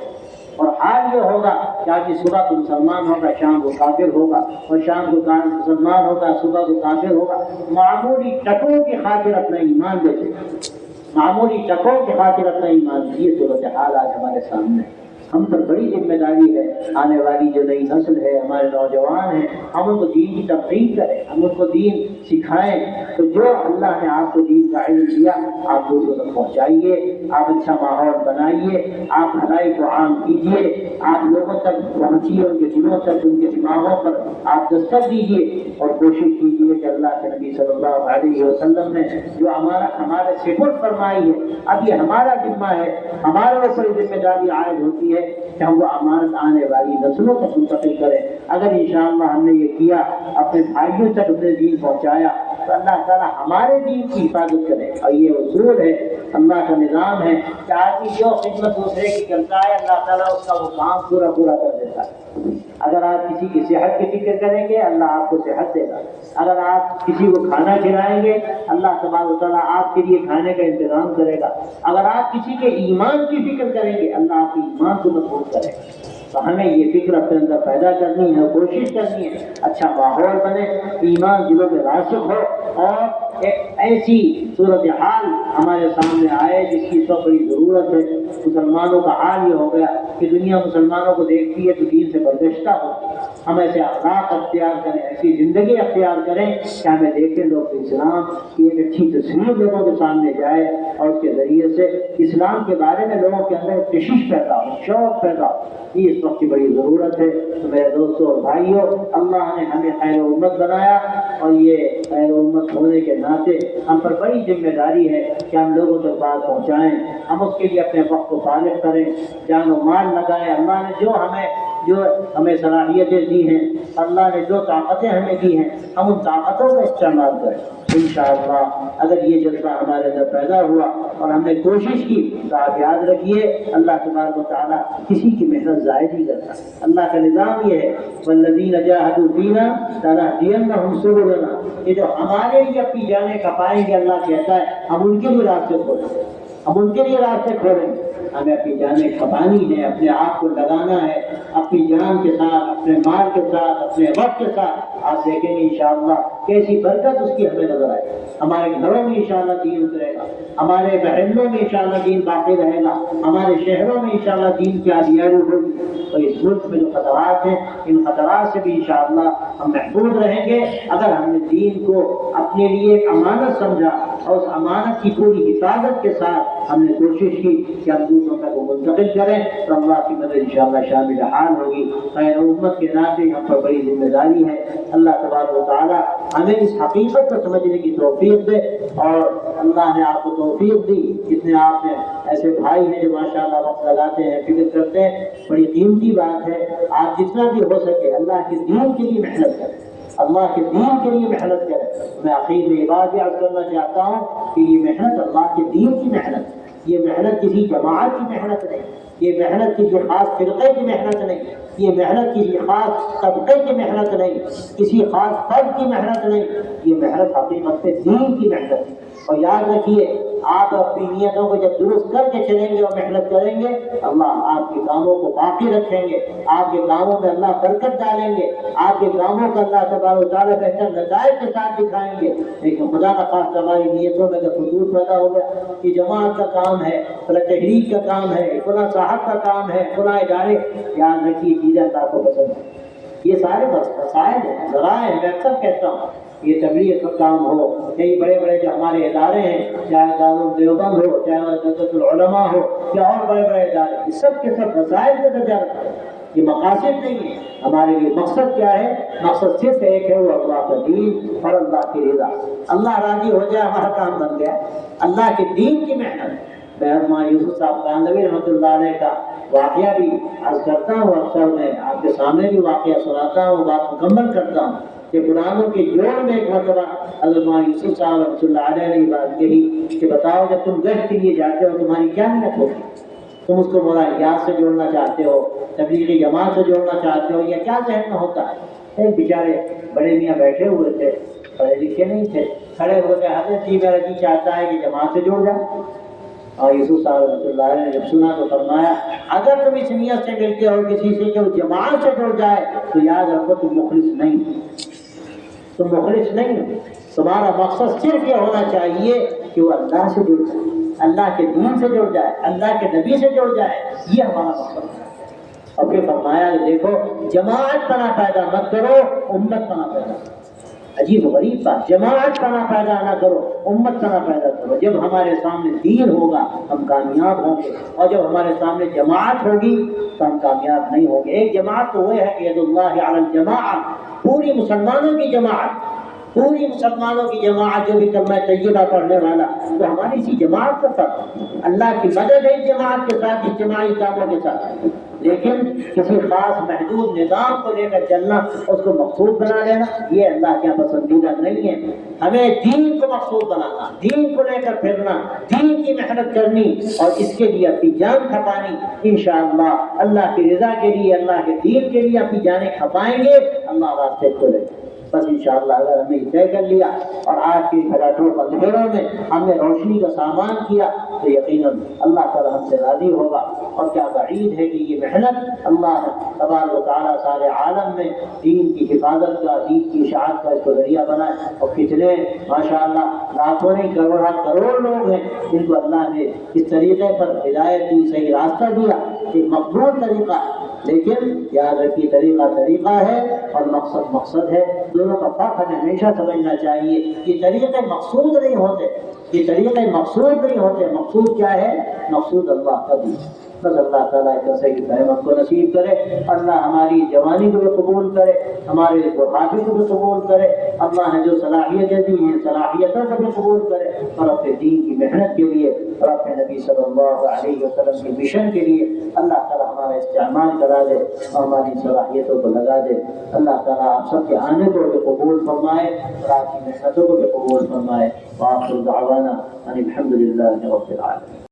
اور حال یہ ہوگا کہ آج صبح کو مسلمان ہوگا، شام کو کافر ہوگا، اور شام کو مسلمان ہوگا، صبح کو کافر ہوگا، معمولی ٹکوں کی خاطر اپنا ایمان بیچے گا، معمولی ٹکوں کی خاطر اپنا ایمان۔ یہ صورتحال آج ہمارے سامنے ہے، ہم پر بڑی ذمہ داری ہے، آنے والی جو نئی نسل ہے، ہمارے نوجوان ہیں، ہم ان کو دین کی تفہیم کریں، ہم ان کو دین سکھائیں۔ تو جو اللہ نے آپ کو دین کا علم دیا، آپ دوسروں تک پہنچائیے، آپ اچھا ماحول بنائیے، آپ بھلائی کو عام کیجیے، آپ لوگوں تک پہنچیے، ان کے دلوں تک، ان کے دماغوں پر آپ دستک دیجیے، اور کوشش کیجیے کہ اللہ کے نبی صلی اللہ علیہ وسلم نے جو ہمارے سپرد فرمائی ہے، اب یہ ہمارا ذمہ ہے، ہمارے اوپر ذمہ داری عائد ہوتی ہے کہ ہم وہ امانت آنے والی نسلوں تک منتقل کریں۔ اگر انشاءاللہ ہم نے یہ کیا، اپنے بھائیوں تک اپنے دین پہنچایا، تو اللہ تعالیٰ ہمارے دین کی حفاظت کرے۔ اور یہ اصول ہے، اللہ کا نظام ہے کہ آدمی جو خدمت دوسرے کی کرتا ہے، اللہ تعالیٰ اس کا وہ کام پورا کر دیتا ہے۔ اگر آپ کسی کی صحت کی فکر کریں گے، اللہ آپ کو صحت دے گا۔ اگر آپ کسی کو کھانا کھلائیں گے، اللہ تبارک و تعالیٰ آپ کے لیے کھانے کا انتظام کرے گا۔ اگر آپ کسی کے ایمان کی فکر کریں گے، اللہ آپ کے ایمان کو مضبوط کرے گا۔ تو ہمیں یہ فکر اپنے اندر پیدا کرنی ہے، کوشش کرنی ہے، اچھا ماحول بنے، ایمان دلوں میں راسخ ہو، اور ایک ایسی صورتحال ہمارے سامنے آئے جس کی سب بڑی ضرورت ہے۔ مسلمانوں کا حال یہ ہو گیا کہ دنیا مسلمانوں کو دیکھتی ہے تو دین سے برگشتہ ہوتی ہے۔ ہم ایسے اخلاق اختیار کریں، ایسی زندگی اختیار کریں کہ ہمیں دیکھیں لوگ اسلام کی ایک اچھی تصویر لوگوں کے سامنے جائے، اور اس کے ذریعے سے اسلام کے بارے میں لوگوں کے اندر کشش پیدا ہو، شوق پیدا ہو۔ یہ اس وقت کی بڑی ضرورت ہے۔ تو میرے دوستوں اور بھائیوں، اللہ نے ہمیں خیر امت بنایا، اور یہ خیر امت ہونے کے ناطے ہم پر بڑی ذمہ داری ہے کہ ہم لوگوں تک بات پہنچائیں، ہم اس کے لیے اپنے وقت کو فارغ کریں، جان و مال لگائیں۔ اللہ نے جو ہمیں صلاحیتیں دی ہیں، اللہ نے جو طاقتیں ہمیں دی ہیں، ہم ان طاقتوں کا استعمال کریں۔ انشاءاللہ اگر یہ جذبہ ہمارے اندر پیدا ہوا اور ہم نے کوشش کی، تو آپ یاد رکھیے اللہ تبارک و تعالیٰ کسی کی محنت ضائع نہیں کرتا۔ اللہ کا نظام یہ ہے، والذین جاہدوا فینا لنہدینہم سبلنا، یہ جو ہمارے لیے اپنی جانیں کھپائیں گے، اللہ کہتا ہے ہم ان کے لیے راستے کھولیں گے، ہم ان کے لیے راستے کھولیں گے۔ ہمیں اپنی جانیں کھپانی ہے، اپنے آپ کو لگانا ہے، اپنی جان کے ساتھ، اپنے مال کے ساتھ، اپنے وقت کے ساتھ۔ آپ دیکھیں گے انشاءاللہ کیسی برکت اس کی ہمیں نظر آئے گی۔ ہمارے گھروں میں انشاءاللہ دین اترے گا، ہمارے محلوں میں انشاءاللہ دین باقی رہے گا، ہمارے شہروں میں انشاءاللہ دین کی آبیاری ہوگی۔ اور اس ملک میں جو خطرات ہیں، ان خطرات سے بھی انشاءاللہ ہم محفوظ رہیں گے، اگر ہم نے دین کو اپنے لیے ایک امانت سمجھا، اور اس امانت کی پوری حفاظت کے ساتھ ہم نے کوشش کی کہ ہم دوسروں تک وہ منتقل کریں تو اللہ کی مدد انشاءاللہ شامل حال ہوگی۔ خیر امت کے ناطے ہم پر بڑی ذمہ داری ہے۔ اللہ تبارک و تعالیٰ ہمیں اس حقیقت کو سمجھنے کی توفیق دے، اور اللہ نے آپ کو توفیق دی، جتنے آپ نے ایسے بھائی ہیں جو ماشاءاللہ وقت لگاتے ہیں، فکر کرتے ہیں، بڑی قیمتی بات ہے۔ آپ جتنا بھی ہو سکے اللہ کے دین کے لیے محنت کریں، اللہ کے دین کے لیے محنت کریں۔ میں آخر میں یہ بات یاد کرنا چاہتا ہوں کہ یہ محنت اللہ کے دین کی محنت، یہ محنت کسی جماعت کی محنت نہیں، یہ محنت کسی خاص فرقے کی محنت نہیں، یہ محنت کسی خاص طبقے کی محنت نہیں، کسی خاص فرد کی محنت نہیں، یہ محنت حقیقت میں دین کی محنت ہے۔ اور یاد رکھیے، آپ اپنی نیتوں کو جب درست کر کے چلیں گے اور محنت کریں گے، اللہ آپ کے کاموں کو باقی رکھیں گے، آپ کے کاموں میں اللہ برکت ڈالیں گے، آپ کے کاموں کا اللہ تبارک و تعالیٰ بہتر نتائج کے ساتھ دکھائیں گے۔ لیکن خدا نہ خواستہ ہماری نیتوں میں اگر فضول پیدا ہو گیا کہ جماعت کا کام ہے، فلاں تحریک کا کام ہے، فلاں صاحب کا کام ہے، فلاں ادارے، یاد رکھیے چیزیں اللہ کو پسند ہے۔ یہ سارے مسائل ہیں، ذرائع ہیں۔ میں اکثر کہتا ہوں یہ تبلیغ کا کام ہو، کئی بڑے بڑے جو ہمارے ادارے ہیں، چاہے دارالعلوم دیوبند ہو، چاہے جمعیت العلماء ہو، یا اور بڑے بڑے ادارے، یہ سب کے سب مسائل سے تجارت ہے، یہ مقاصد نہیں ہے۔ ہمارے لیے مقصد کیا ہے؟ مقصد صرف ایک ہے، وہ اللہ کا دین اور اللہ کی رضا۔ اللہ راضی ہو جائے ہمارا کام بن گیا۔ اللہ کے دین کی محنت۔ میں مولانا یوسف صاحب کاندھوی رحمۃ اللہ علیہ کا واقعہ بھی عرض کرتا ہوں، اکثر میں آپ کے سامنے بھی واقعہ سناتا ہوں، بات مکمل کرتا ہوں کہ قرآنوں کے جوڑ میں ایک مرتبہ حضرت مولانا یوسف صاحب رحمۃ اللہ علیہ نے یہ بات کہی کہ بتاؤ جب تم گشت کے لیے جاتے ہو تمہاری کیا نیت ہوتی؟ تم اس کو مولانا الیاس سے جوڑنا چاہتے ہو، تبلیغی جماعت سے جوڑنا چاہتے ہو، یا کیا ذہن میں ہوتا ہے؟ ایک بیچارے بڑے میاں بیٹھے ہوئے تھے، پڑھے لکھے نہیں تھے، کھڑے ہو گئے، حضرت جی میرا جی چاہتا ہے کہ جماعت سے جوڑ جائے۔ اور یوسف صاحب رحمۃ اللہ علیہ نے جب سنا تو فرمایا اگر تم اس نیت سے ملتے ہو کسی سے کہ وہ جماعت سے جڑ جائے تو یاد رکھو تم مخلص نہیں، تم مخلص نہیں ہو۔ تمہارا مقصد صرف یہ ہونا چاہیے کہ وہ اللہ سے جڑ جائے، اللہ کے دین سے جڑ جائے، اللہ کے نبی سے جڑ جائے، یہ ہمارا مقصد ہے۔ اور پھر فرمایا کہ دیکھو جماعت پناہ پیدا مت کرو، امت پناہ پیدا کرو۔ عجیب و غریب بات، جماعت پناہ پیدا نہ کرو، امت پناہ پیدا کرو۔ جب ہمارے سامنے دین ہوگا ہم کامیاب ہوں گے، اور جب ہمارے سامنے جماعت ہوگی تو ہم کامیاب نہیں ہوں گے۔ ایک جماعت تو وہ ہے کہ ید اللہ علی الجماعت، پوری مسلمانوں کی جماعت، پوری مسلمانوں کی جماعت، جو بھی کلمہ طیبہ پڑھنے والا، تو ہماری اسی جماعت کا فرق، اللہ کی مدد ہے جماعت کے ساتھ، اجتماعی کاموں کے ساتھ۔ لیکن کسی خاص محدود نظام کو لے کر چلنا، اس کو مقصود بنا لینا، یہ اللہ کے پسندیدہ نہیں ہے۔ ہمیں دین کو مقصود بنانا، دین کو لے کر پھرنا، دین کی محنت کرنی، اور اس کے لیے اپنی جان کھپانی۔ انشاءاللہ اللہ کی رضا کے لیے، اللہ کے دین کے لیے اپنی جانیں کھپائیں گے، اللہ راستے کھولے گا۔ بس انشاءاللہ اگر ہم نے طے کر لیا اور آج کے گھراٹوں اندھیروں میں ہم نے روشنی کا سامان کیا تو یقیناً اللہ تعالیٰ ہم سے راضی ہوگا۔ اور کیا بعید ہے کہ یہ محنت اللہ تبارک و تعالیٰ سارے عالم میں دین کی حفاظت کا، دین کی اشاعت کا اس کو ذریعہ بنائے۔ اور کتنے ماشاءاللہ لاکھوں نہیں کروڑ لوگ ہیں جن کو اللہ نے اس طریقے پر ہدایت دی، صحیح راستہ دیا، ایک مقبول طریقہ ہے۔ لیکن یاد رکھیے طریقہ ہے اور مقصد ہے، دونوں کا فرق ہمیں ہمیشہ سمجھنا چاہیے۔ یہ طریقے مقصود نہیں ہوتے، یہ طریقے مقصود نہیں ہوتے۔ مقصود کیا ہے؟ مقصود اللہ کا دین۔ بس اللہ تعالیٰ ایک ایسے کی فہمت کو نصیب کرے، اللہ ہماری جوانی کو بھی قبول کرے، ہمارے بڑھاپے کو بھی قبول کرے، اللہ نے جو صلاحیتیں دی ہیں صلاحیتوں کو بھی قبول کرے، اور اپنے دین کی محنت کے لیے اور اپنے نبی صلی اللہ علیہ وسلم کے مشن کے لیے اللہ تعالیٰ ہمارا استعمال کرا دے اور ہماری صلاحیتوں کو لگا دے۔ اللہ تعالیٰ آپ سب کے آنے کو بھی قبول فرمائے اور آپ کی محنتوں کو بھی قبول فرمائے۔ وآخر دعوانا ان الحمد للہ رب العالمین۔